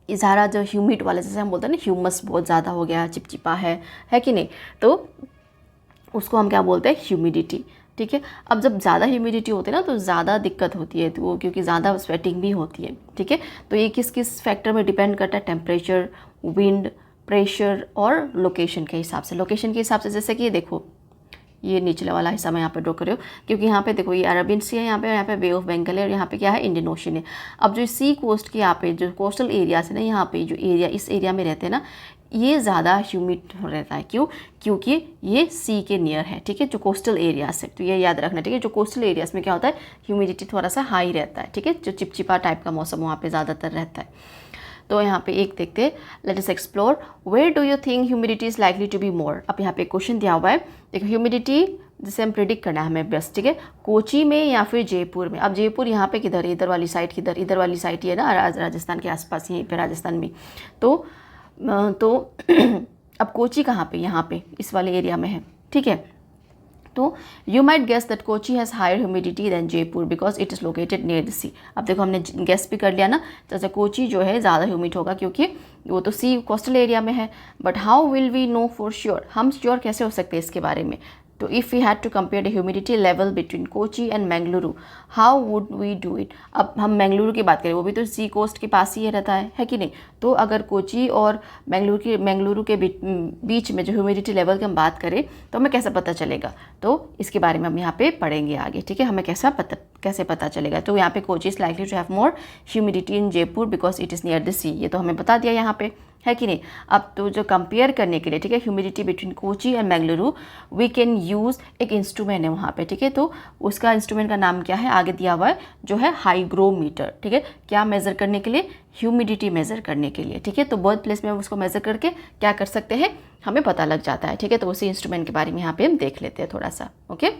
ये सारा जो ह्यूमिड वाला, जैसे हम बोलते हैं ना ह्यूमस बहुत ज़्यादा हो गया, चिपचिपा है कि नहीं, तो उसको हम क्या बोलते हैं, ह्यूमिडिटी. ठीक है, अब जब ज़्यादा ह्यूमिडिटी होती है ना तो ज़्यादा दिक्कत होती है, तो वो क्योंकि ज़्यादा स्वेटिंग भी होती है. ठीक है, तो ये किस किस फैक्टर में डिपेंड करता है, टेम्परेचर, विंड, प्रेशर और लोकेशन के हिसाब से. लोकेशन के हिसाब से जैसे कि ये देखो, ये निचले वाला हिस्सा मैं यहाँ पे ड्रॉ कर रही हूँ, क्योंकि यहाँ पे देखो ये अरबियन सी है, यहाँ पे बे ऑफ बंगाल है, और यहाँ पे क्या है, इंडियन ओशन है. अब जो सी कोस्ट के यहाँ पे जो कोस्टल एरिया है ना, यहाँ पे जो एरिया, इस एरिया में रहते हैं ना, ये ज़्यादा ह्यूमिड रहता है. क्यों? क्योंकि ये सी के नियर है. ठीक है, जो कोस्टल एरियाज है, तो ये याद रखना. ठीक है, जो कोस्टल एरियाज में क्या होता है, ह्यूमिडिटी थोड़ा सा हाई रहता है. ठीक है, जो चिपचिपा टाइप का मौसम वहाँ पे ज़्यादातर रहता है. तो यहाँ पे एक देखते हैं, let us explore, where do you think humidity is likely to be more. अब यहाँ पे क्वेश्चन दिया हुआ है, देखो ह्यूमिडिटी जिसे हम प्रिडिक्ट करना है हमें बस. ठीक है, कोची में या फिर जयपुर में. अब जयपुर यहाँ पे किधर है, इधर वाली साइड, किधर, इधर वाली साइड ही है ना, राजस्थान के आसपास, यहीं पे राजस्थान में. तो अब कोची कहाँ पे, यहाँ पे इस वाले एरिया में है. ठीक है, तो you might guess that Kochi has higher humidity than Jaipur because it is located near the sea. अब देखो हमने गेस भी कर लिया ना, जैसे कोची जो है ज़्यादा ह्यूमिड होगा क्योंकि वो तो सी कोस्टल एरिया में है. But how will we know for sure, हम श्योर कैसे हो सकते हैं इसके बारे में. तो if we had to compare the humidity level between Kochi and Mangaluru, how would we do it. अब हम मैंगलुरु की बात करें, वो भी तो सी कोस्ट के पास ही रहता है कि नहीं. तो अगर कोची और मैंगलुरु के बीच में जो ह्यूमिडिटी लेवल की हम बात करें तो हमें कैसे पता चलेगा. तो इसके बारे में हम यहाँ पे पढ़ेंगे आगे. ठीक है, हमें कैसे पता चलेगा. तो यहाँ पे Kochi is likely to have more humidity in Jaipur because it is near the sea. ये तो हमें बता दिया यहाँ पे, है कि नहीं. अब तो जो कंपेयर करने के लिए, ठीक है, humidity between Kochi and Mangaluru, we can use एक इंस्ट्रूमेंट है वहाँ पे. ठीक है, तो उसका इंस्ट्रूमेंट का नाम क्या है, आगे दिया हुआ है, जो है हाइग्रोमीटर. ठीक है, क्या मेज़र करने के लिए, ह्यूमिडिटी मेज़र करने के लिए. ठीक है, तो बर्थ प्लेस में हम उसको मेज़र करके क्या कर सकते हैं, हमें पता लग जाता है. ठीक है, तो उसी इंस्ट्रूमेंट के बारे में यहाँ पे हम देख लेते हैं थोड़ा सा. Okay,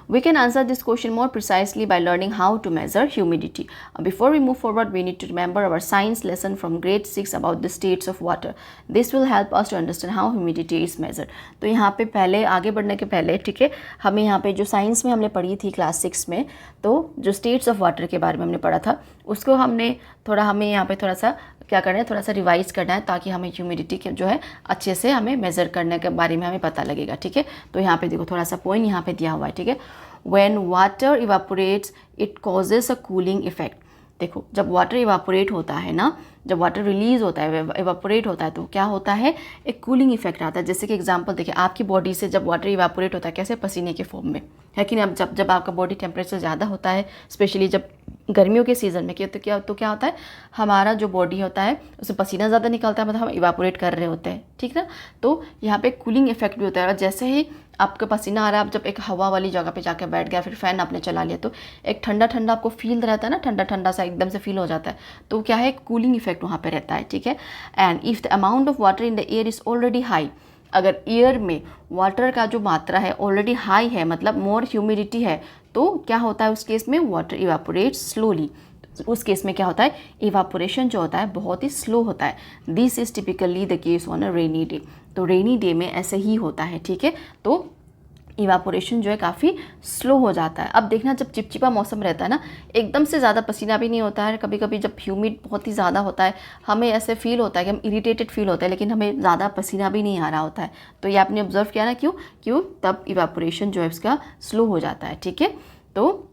we can answer this question more precisely by learning how to measure humidity. Before we move forward, we need to remember our science lesson from grade 6 about the states of water. This will help us to understand how humidity is measured. तो यहाँ पे पहले आगे बढ़ने के पहले, ठीक है, हमें यहाँ पे जो साइंस में हमने पढ़ी थी क्लास 6 में, तो जो स्टेट्स ऑफ वाटर के बारे में हमने पढ़ा था, उसको हमें यहाँ पे थोड़ा सा क्या करना है, थोड़ा सा रिवाइज करना है, ताकि हमें ह्यूमिडिटी के जो है अच्छे से हमें मेज़र करने के बारे में हमें पता लगेगा. ठीक है, तो यहाँ पे देखो थोड़ा सा पॉइंट यहाँ पे दिया हुआ है. ठीक है, when water evaporates it causes a cooling effect. देखो जब वाटर इवापोरेट होता है ना, जब वाटर रिलीज होता है, इवापोरेट होता है, तो क्या होता है, एक कूलिंग इफेक्ट आता है. जैसे कि एग्जांपल देखिए, आपकी बॉडी से जब वाटर इवापोरेट होता है कैसे, पसीने के फॉर्म में, है कि नहीं. अब जब आपका बॉडी टेम्परेचर ज़्यादा होता है, स्पेशली जब गर्मियों के सीज़न में, क्या होता है, हमारा जो बॉडी होता है उसमें पसीना ज़्यादा निकलता है, मतलब हम इवापोरेट कर रहे होते हैं. ठीक ना, तो यहाँ पे कूलिंग इफेक्ट भी होता है. और जैसे ही आपका पसीना आ रहा है, आप जब एक हवा वाली जगह पे जाकर बैठ गया, फिर फ़ैन आपने चला लिया, तो एक ठंडा ठंडा आपको फील रहता है ना, ठंडा ठंडा सा एकदम से फील हो जाता है. तो क्या है, कूलिंग इफेक्ट वहाँ पे रहता है. ठीक है, and if the amount of water in the air is already high, अगर एयर में वाटर का जो मात्रा है ऑलरेडी हाई है, मतलब मोर ह्यूमिडिटी है, तो क्या होता है उस केस में, वाटर इवापोरेट्स स्लोली. उस केस में क्या होता है, इवापोरेशन जो होता है बहुत ही स्लो होता है. This is typically the case on a rainy day. तो रेनी डे में ऐसे ही होता है. ठीक है, तो इवापोरेशन जो है काफ़ी स्लो हो जाता है. अब देखना, जब चिपचिपा मौसम रहता है ना, एकदम से ज़्यादा पसीना भी नहीं होता है. कभी कभी जब ह्यूमिड बहुत ही ज़्यादा होता है, हमें ऐसे फील होता है कि हम इरिटेटेड फील होता है, लेकिन हमें ज़्यादा पसीना भी नहीं आ रहा होता है. तो ये आपने ऑब्जर्व किया ना, क्यों तब इवापोरेशन जो है उसका स्लो हो जाता है. ठीक है, तो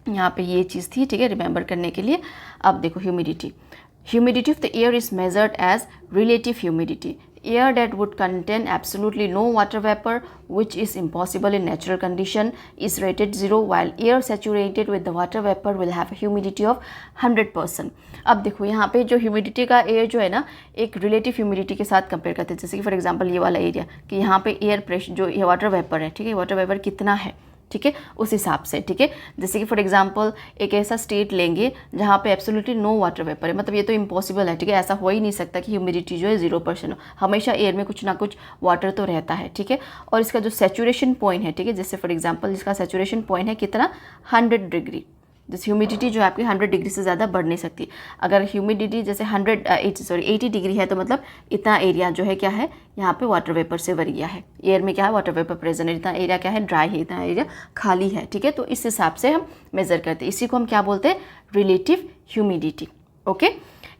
यहाँ पे ये चीज़ थी. ठीक है, रिमेंबर करने के लिए. अब देखो humidity of the air is measured as relative humidity. Air that would contain absolutely no water vapor, which is impossible in natural condition, is rated 0, while air saturated with the water vapor will have a humidity of 100%. अब देखो यहाँ पे जो humidity का air जो है ना, एक रिलेटिव ह्यूमिडिटी के साथ कंपेयर करते हैं. जैसे कि फॉर एग्जांपल ये वाला एरिया, कि यहाँ पे एयर प्रेशर जो ये वाटर वेपर है, ठीक है, वाटर वेपर कितना है, ठीक है, उस हिसाब से, ठीक है। जैसे कि फॉर एग्जांपल एक ऐसा स्टेट लेंगे जहाँ पे एब्सोल्युटली नो वाटर वेपर है, मतलब ये तो इम्पॉसिबल है, ठीक है, ऐसा हो ही नहीं सकता कि ह्यूमिडिटी जो है 0% हो, हमेशा एयर में कुछ ना कुछ वाटर तो रहता है, ठीक है। और इसका जो सेचुरेशन पॉइंट है, ठीक है, जैसे फॉर एग्जाम्पल इसका सेचुरेशन पॉइंट है कितना, 100 डिग्री। जैसे ह्यूमिडिटी जो है आपकी 100 डिग्री से ज़्यादा बढ़ नहीं सकती। अगर ह्यूमिडिटी जैसे 80 डिग्री है तो मतलब इतना एरिया जो है क्या है, यहाँ पे वाटर वेपर से भर गया है, एयर में क्या है, वाटर वेपर प्रेजेंट है, इतना एरिया क्या है, ड्राई है, इतना एरिया खाली है, ठीक है। तो इस हिसाब से हम मेज़र करते हैं, इसी को हम क्या बोलते हैं, relative humidity. Okay,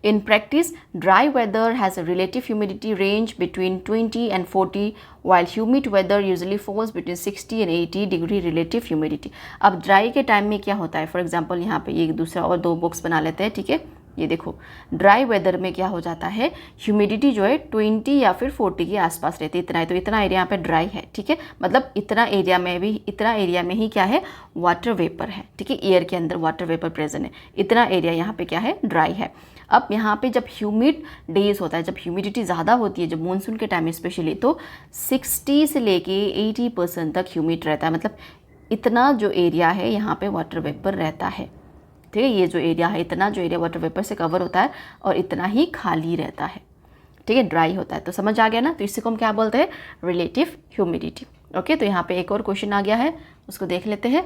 in practice dry weather has a relative humidity range between 20 and 40 while humid weather usually falls between 60 and 80 degree relative humidity। अब ड्राई के टाइम में क्या होता है, फॉर एग्जांपल यहाँ पे ये दूसरा और 2 बॉक्स बना लेते हैं, ठीक है। ये देखो ड्राई वेदर में क्या हो जाता है, ह्यूमिडिटी जो है 20 या फिर 40 के आसपास रहती है, इतना है, तो इतना एरिया यहाँ पे ड्राई है, ठीक है, मतलब इतना एरिया में ही क्या है, वाटर वेपर है, ठीक है, एयर के अंदर वाटर वेपर प्रेजेंट है, इतना एरिया यहाँ पे क्या है, ड्राई है। अब यहाँ पे जब ह्यूमिड डेज होता है, जब ह्यूमिडिटी ज़्यादा होती है, जब मानसून के टाइम स्पेशली, तो 60 से लेके 80% तक ह्यूमिड रहता है, मतलब इतना जो एरिया है यहाँ पे वाटर वेपर रहता है, ठीक है, ये जो एरिया है, इतना जो एरिया वाटर वेपर से कवर होता है और इतना ही खाली रहता है, ठीक है, ड्राई होता है। तो समझ आ गया ना, तो इसी को हम क्या बोलते हैं, रिलेटिव ह्यूमिडिटी। ओके, तो यहाँ पे एक और क्वेश्चन आ गया है, उसको देख लेते हैं।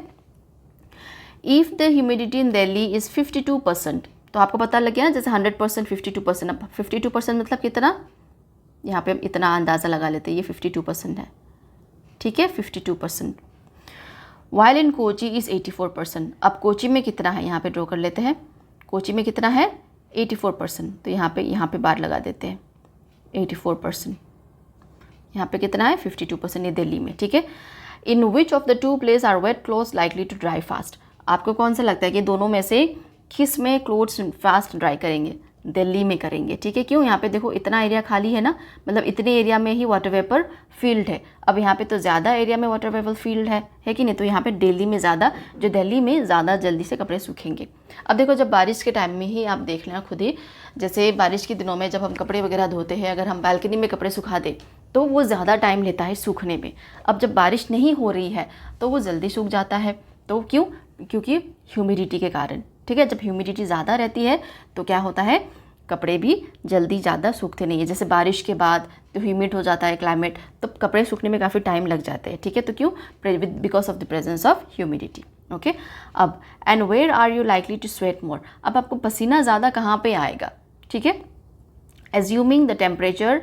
If the humidity in Delhi is 52%, तो आपको पता लग गया ना, जैसे 100% 52%, अब 52% मतलब कितना, यहाँ पे हम इतना अंदाज़ा लगा लेते हैं, ये 52% है, ठीक है, 52%। वाइल इन कोची इज़ 84%, अब कोची में कितना है, यहाँ पे ड्रॉ कर लेते हैं, कोची में कितना है, 84%, तो यहाँ पे बार लगा देते हैं, 84%, यहाँ पे कितना है, 52%, ये दिल्ली में, ठीक है। In which of the 2 place are wet clothes likely to dry fast, आपको कौन सा लगता है कि दोनों में से किस में क्लोथ्स फास्ट ड्राई करेंगे, दिल्ली में करेंगे, ठीक है। क्यों, यहाँ पे देखो इतना एरिया खाली है ना, मतलब इतने एरिया में ही वाटर वेपर फील्ड है, अब यहाँ पे तो ज़्यादा एरिया में वाटर वेपर फील्ड है कि नहीं, तो यहाँ पे दिल्ली में ज़्यादा जल्दी से कपड़े सूखेंगे। अब देखो जब बारिश के टाइम में ही आप देख लेना खुद ही, जैसे बारिश के दिनों में जब हम कपड़े वगैरह धोते हैं, अगर हम बालकनी में कपड़े सुखा दें तो वो ज़्यादा टाइम लेता है सूखने में। अब जब बारिश नहीं हो रही है तो वो जल्दी सूख जाता है, तो क्यों, क्योंकि ह्यूमिडिटी के कारण, ठीक है। जब ह्यूमिडिटी ज़्यादा रहती है तो क्या होता है, कपड़े भी जल्दी ज़्यादा सूखते नहीं है, जैसे बारिश के बाद तो ह्यूमिड हो जाता है क्लाइमेट, तो कपड़े सूखने में काफ़ी टाइम लग जाते हैं, ठीक है। तो क्यों, because of the presence of humidity. Okay, अब and where are you likely to sweat more, अब आपको पसीना ज़्यादा कहाँ पे आएगा, ठीक है, assuming the temperature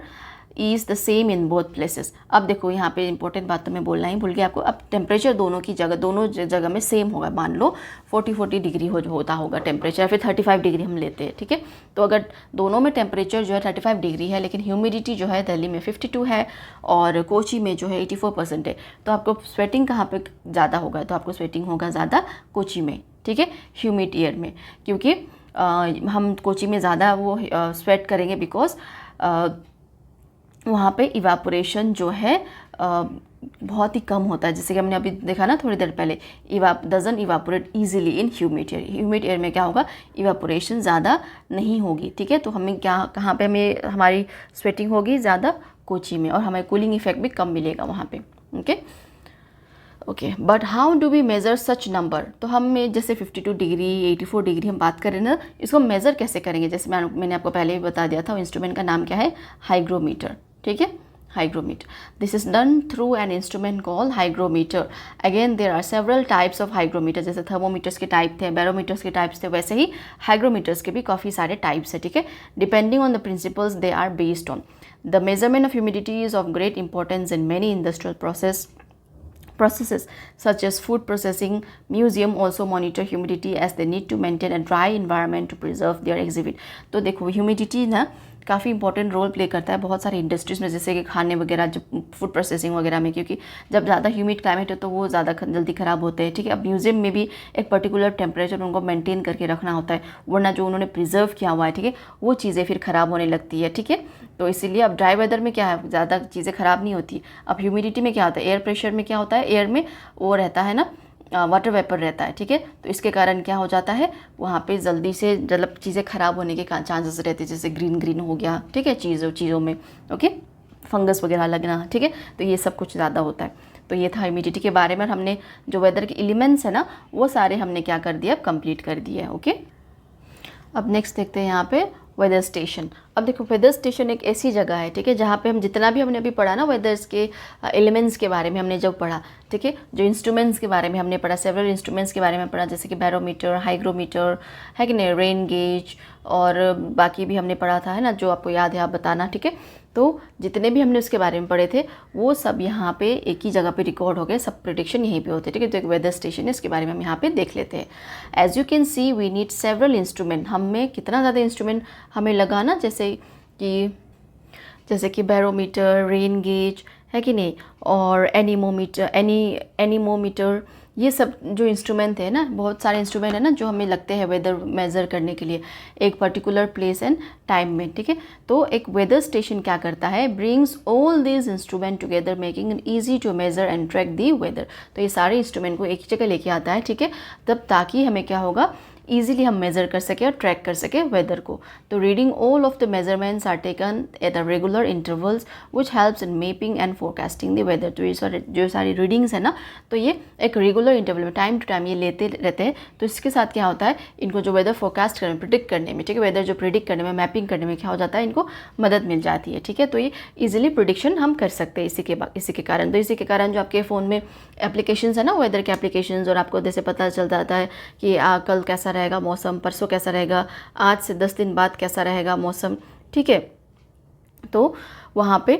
is the same in both places. अब देखो यहाँ पे इंपॉर्टेंट बात तो मैं बोलना ही भूल गया आपको, अब टेम्परेचर दोनों जगह में सेम होगा, मान लो 40 डिग्री होता होगा टेम्परेचर, फिर 35 डिग्री हम लेते हैं, ठीक है। तो अगर दोनों में टेम्परेचर जो है 35 डिग्री है, लेकिन ह्यूमिडिटी जो है दिल्ली में 52 है और कोची में जो है 84% है, तो आपको स्वेटिंग कहाँ पर ज़्यादा होगा, तो आपको स्वेटिंग होगा ज़्यादा कोची में, ठीक है, ह्यूमिड एयर में, क्योंकि हम कोची में ज़्यादा वो स्वेट करेंगे बिकॉज वहाँ पे इवापोरेशन जो है बहुत ही कम होता है, जैसे कि हमने अभी देखा ना थोड़ी देर पहले, doesn't evaporate easily in humid air. Humid air में क्या होगा, इवापोरेशन ज़्यादा नहीं होगी, ठीक है। तो हमें कहाँ पे हमें हमारी स्वेटिंग होगी ज़्यादा, कोची में, और हमें कूलिंग इफेक्ट भी कम मिलेगा वहाँ पे। Okay, but how do we measure such number, तो हम जैसे 52 डिग्री 84 डिग्री हम बात करें ना, इसको मेज़र कैसे करेंगे, जैसे मैंने आपको पहले भी बता दिया था, इंस्ट्रूमेंट का नाम क्या है, हाइग्रोमीटर, ठीक है, hygrometer. This is done through an instrument called hygrometer. Again there are several types of hygrometer, जैसे thermometers के टाइप थे, बैरोमीटर्स के टाइप्स थे, वैसे ही hygrometers के भी काफ़ी सारे टाइप्स है, ठीक है। Depending on the principles they are based on. The measurement of humidity is of great importance in many industrial processes such as food processing. Museum also monitor humidity as they need to maintain a dry environment to preserve their exhibit. तो देखो humidity ना काफ़ी important role play करता है बहुत सारे industries में, जैसे कि खाने वगैरह, जब फूड प्रोसेसिंग वगैरह में, क्योंकि जब ज़्यादा ह्यूमिड क्लाइमेट है तो वो ज़्यादा जल्दी ख़राब होते हैं, ठीक है। अब म्यूजियम में भी एक पर्टिकुलर टेम्परेचर उनको मेंटेन करके रखना होता है, वरना जो उन्होंने प्रिजर्व किया हुआ है, ठीक है, वो चीज़ें फिर ख़राब होने लगती है, ठीक है। तो इसीलिए अब ड्राई वेदर में क्या है, ज़्यादा चीज़ें ख़राब नहीं होती। अब ह्यूमिडिटी में क्या होता है, एयर प्रेशर में क्या होता है, एयर में वो रहता है ना, वाटर वेपर रहता है, ठीक है। तो इसके कारण क्या हो जाता है, वहाँ पे जल्दी से मतलब चीज़ें ख़राब होने के चांसेस रहते हैं, जैसे ग्रीन हो गया, ठीक है, चीज़ों में। ओके फंगस वगैरह लगना, ठीक है, तो ये सब कुछ ज़्यादा होता है। तो ये था ह्यूमिडिटी के बारे में, और हमने जो वेदर के एलिमेंट्स है ना वो सारे हमने क्या कर दिया, अब कंप्लीट कर दिया। ओके, अब नेक्स्ट देखते हैं यहाँ पे वेदर स्टेशन। अब देखो वेदर स्टेशन एक ऐसी जगह है, ठीक है, जहाँ पे हम जितना भी हमने अभी पढ़ा ना वेदर्स के एलिमेंट्स के बारे में हमने जब पढ़ा, ठीक है, जो इंस्ट्रूमेंट्स के बारे में हमने पढ़ा, सेवरल इंस्ट्रूमेंट्स के बारे में पढ़ा, जैसे कि बैरोमीटर, हाइग्रोमीटर है कि नहीं, रेन गेज, और बाकी भी हमने पढ़ा था, है ना, जो आपको याद है आप बताना, ठीक है। तो जितने भी हमने उसके बारे में पढ़े थे वो सब यहाँ पे एक ही जगह पे रिकॉर्ड हो गए, सब प्रेडिक्शन यहीं पे होते हैं, ठीक है। तो एक वेदर स्टेशन है, इसके बारे में हम यहाँ पे देख लेते हैं। As you can see we need several instrument, हमें कितना ज़्यादा इंस्ट्रूमेंट हमें लगाना, जैसे कि बैरोमीटर, रेन गेज है कि नहीं, और एनीमोमीटर, ये सब जो इंस्ट्रूमेंट है ना, बहुत सारे इंस्ट्रूमेंट है ना जो हमें लगते हैं वेदर मेज़र करने के लिए एक पर्टिकुलर प्लेस एंड टाइम में, ठीक है। तो एक वेदर स्टेशन क्या करता है, brings all these instrument together making it easy to measure and track the weather. तो ये सारे इंस्ट्रूमेंट को एक ही जगह लेके आता है, ठीक है, तब ताकि हमें क्या होगा, ईजिली हम मेज़र कर सकें और ट्रैक कर सकें वेदर को। तो reading all of the measurements are taken at a regular intervals which helps in mapping and forecasting the weather. तो ये जो सारी रीडिंग्स है ना, तो ये एक रेगुलर इंटरवल में टाइम टू टाइम ये लेते रहते हैं। तो इसके साथ क्या होता है, इनको जो वेदर फोरकास्ट करने में, प्रिडिक्ट करने में, ठीक है, वेदर जो प्रिडिक्ट करने में, मैपिंग करने में क्या हो जाता है, इनको मदद मिल जाती है, ठीक है। तो ये ईजिली प्रिडिक्शन हम कर सकते हैं इसी के कारण। तो इसी के कारण जो आपके फ़ोन में एप्लीकेशंस है ना, वेदर के एप्लीकेशंस, और आपको जैसे पता चल जाता है कि कल कैसा रहेगा मौसम, परसों कैसा रहेगा, आज से 10 दिन बाद कैसा रहेगा मौसम, ठीक है। तो वहाँ पे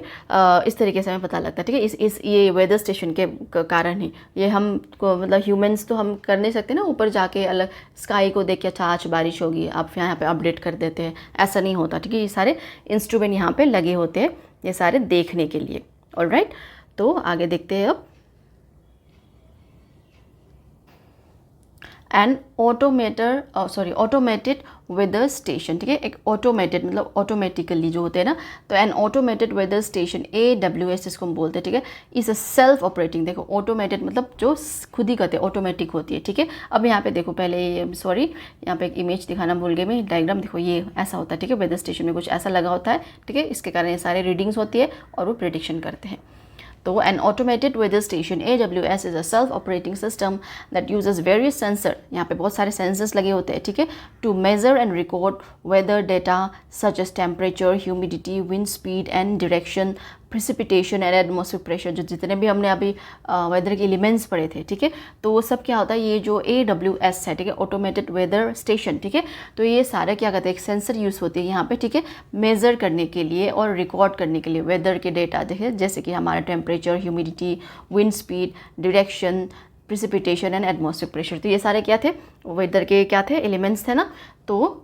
इस तरीके से हमें पता लगता है, ठीक है। ये वेदर स्टेशन के कारण ही ये हम को, मतलब ह्यूमंस तो हम कर नहीं सकते ना ऊपर जाके अलग स्काई को देख के अच्छा आज बारिश होगी आप यहाँ पे अपडेट कर देते हैं, ऐसा नहीं होता, ठीक है। ये सारे इंस्ट्रूमेंट यहाँ पे लगे होते हैं ये सारे देखने के लिए। ऑलराइट, तो आगे देखते हैं अब। एन ऑटोमेटेड वेदर स्टेशन, ठीक है, एक ऑटोमेटेड मतलब ऑटोमेटिकली जो होते हैं ना, तो an automated weather station AWS इसको हम बोलते हैं, ठीक है, इज अ सेल्फ ऑपरेटिंग। देखो ऑटोमेटेड मतलब जो खुद ही करते हैं, ऑटोमेटिक होती है, ठीक है। अब यहाँ पे देखो, पहले यहाँ पे एक इमेज दिखाना भूल गई मैं, डायग्राम देखो, ये ऐसा होता है, ठीक है, वेदर स्टेशन में कुछ ऐसा लगा होता है, ठीक है, इसके कारण ये सारे रीडिंग्स होती है और वो प्रेडिक्शन करते हैं। तो an automated weather station AWS is a self-operating system that uses various sensor, यहाँ पे बहुत सारे sensors लगे होते हैं, ठीक है, to measure and record weather data such as temperature, humidity, wind speed and direction, precipitation and atmospheric pressure। जो जितने भी हमने अभी वेदर के एलिमेंट्स पढ़े थे, ठीक है, तो वो सब क्या होता है, ये जो AWS है, ठीक है, ऑटोमेटेड वेदर स्टेशन, ठीक है, तो ये सारे क्या कहते हैं, एक सेंसर यूज़ होती है यहाँ पे, ठीक है, मेज़र करने के लिए और रिकॉर्ड करने के लिए वेदर के डेटा, देखिए, जैसे कि हमारा temperature, humidity, wind speed, direction, precipitation and atmospheric pressure. तो ये सारे क्या थे, वेदर के क्या थे, एलिमेंट्स थे ना। तो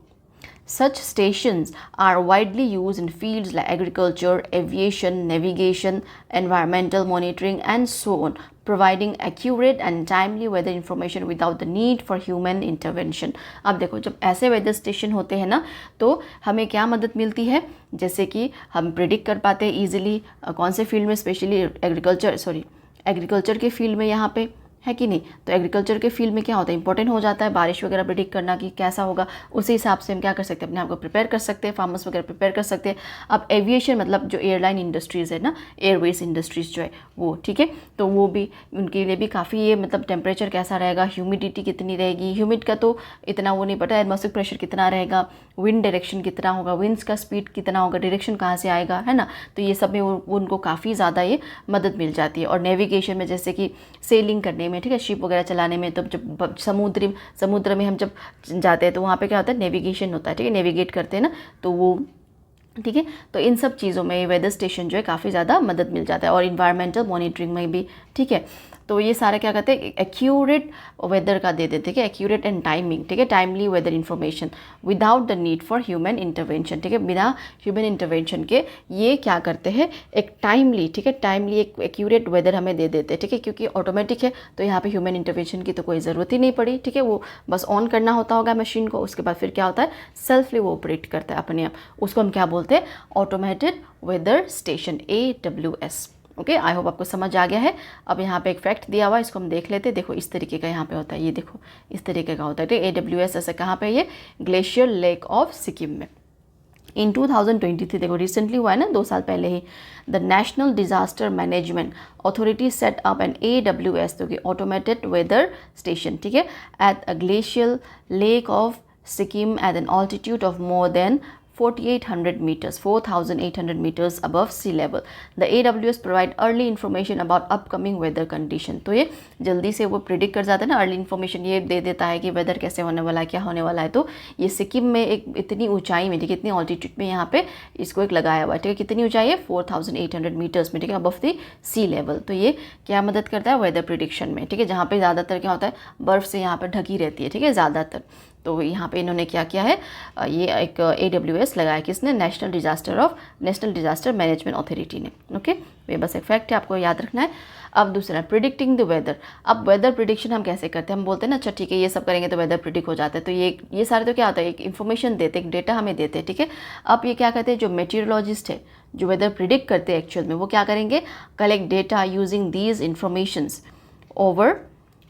such stations are widely used in fields like agriculture, aviation, navigation, environmental monitoring and so on, providing accurate and timely weather information without the need for human intervention। अब देखो, जब ऐसे वेदर स्टेशन होते हैं ना, तो हमें क्या मदद मिलती है, जैसे कि हम प्रिडिक्ट कर पाते हैं ईजिली कौन से फील्ड में, स्पेशली एग्रीकल्चर के फील्ड में यहाँ पे, है कि नहीं। तो एग्रीकल्चर के फील्ड में क्या होता है, इंपॉर्टेंट हो जाता है बारिश वगैरह प्रेडिक्ट करना कि कैसा होगा, उसी हिसाब से हम क्या कर सकते हैं, अपने आप को प्रिपेयर कर सकते हैं, फार्मर्स वगैरह प्रिपेयर कर सकते हैं। अब एविएशन मतलब जो एयरलाइन इंडस्ट्रीज़ है ना, एयरवेज इंडस्ट्रीज़ जो है वो, ठीक है, तो वो भी उनके लिए भी काफ़ी ये मतलब टेम्परेचर कैसा रहेगा, ह्यूमिडिटी कितनी रहेगी, ह्यूमिड का तो इतना वो नहीं पता, एटमॉस्फेरिक प्रेशर कितना रहेगा, विंड डायरेक्शन कितना होगा, विंड्स का स्पीड कितना होगा, डायरेक्शन कहाँ से आएगा, है ना। तो ये सब में उनको काफ़ी ज़्यादा ये मदद मिल जाती है। और नेविगेशन में, जैसे कि सेलिंग करने में, ठीक है, शिप वगैरह चलाने में, तो जब समुद्र में हम जब जाते हैं तो वहाँ पे क्या होता है, नेविगेशन होता है, ठीक है, नेविगेट करते हैं ना, तो वो, ठीक है। तो इन सब चीज़ों में वेदर स्टेशन जो है काफ़ी ज़्यादा मदद मिल जाता है, और इन्वायरमेंटल मॉनिटरिंग में भी, ठीक है। तो ये सारा क्या कहते हैं, एक्यूरेट वेदर का दे देते, ठीक है, एक्यूरेट एंड टाइमिंग, ठीक है, timely weather information without the need for human intervention, ठीक है, बिना ह्यूमन इंटरवेंशन के ये क्या करते हैं, एक टाइमली, ठीक है, टाइमली एक एक्यूरेट वेदर हमें दे देते हैं, ठीक है, क्योंकि ऑटोमेटिक है तो यहाँ पे ह्यूमन इंटरवेंशन की तो कोई ज़रूरत ही नहीं पड़ी, ठीक है, वो बस ऑन करना होता होगा मशीन को, उसके बाद फिर क्या होता है, सेल्फली वो ऑपरेट करता है अपने आप, उसको हम क्या बोलते हैं, automated weather station AWS। Okay, I hope आपको समझ आ गया है। अब यहाँ पे एक फैक्ट दिया हुआ है, इसको हम देख लेते हैं। देखो इस तरीके का यहाँ पे होता है, ये देखो इस तरीके का होता है, तो AWS ऐसे कहाँ पे, ये ग्लेशियर लेक ऑफ सिक्किम में, इन 2023 देखो रिसेंटली हुआ है ना, 2 साल पहले ही, the national disaster management authority set up an AWS, तो कि ऑटोमेटेड वेदर स्टेशन, ठीक है, at a glacial lake of Sikkim at an altitude of more than 4,800 meters, 4,800 meters above sea level. The AWS provide early information about upcoming weather condition. तो ये जल्दी से वो predict कर जाता है ना, अर्ली इन्फॉर्मेशन ये दे देता है कि वेदर कैसे होने वाला है, क्या होने वाला है। तो ये सिक्किम में एक इतनी ऊंचाई में, ठीक है, इतनी ऑल्टीट्यूड में यहाँ पे इसको एक लगाया हुआ है, ठीक है, कितनी ऊंचाई है 4,800 मीटर्स में, ठीक है, अबव द सी लेवल। तो ये क्या मदद करता है वेदर प्रिडिक्शन में, ठीक है, जहाँ पे ज़्यादातर क्या होता है बर्फ़ से यहाँ पर ढकी रहती है, ठीक है, ज़्यादातर। तो यहाँ पे इन्होंने क्या किया है, ये एक AWS लगाया, किसने, नेशनल डिजास्टर मैनेजमेंट अथॉरिटी ने। ओके, ये बस एक फैक्ट है, आपको याद रखना है। अब दूसरा प्रिडिक्टिंग द वेदर। अब वेदर प्रिडिक्शन हम कैसे करते हैं, हम बोलते हैं ना अच्छा ठीक है ये सब करेंगे तो वेदर प्रिडिक्ट हो जाता है। तो ये सारे तो क्या होता है, एक इन्फॉर्मेशन देते हैं, एक डेटा हमें देते हैं, ठीक है। अब ये क्या करते हैं, जो मेटीरियोलॉजिस्ट है, जो वेदर प्रिडिक्ट करते हैं एक्चुअल में, वो क्या करेंगे, collect data using these informations over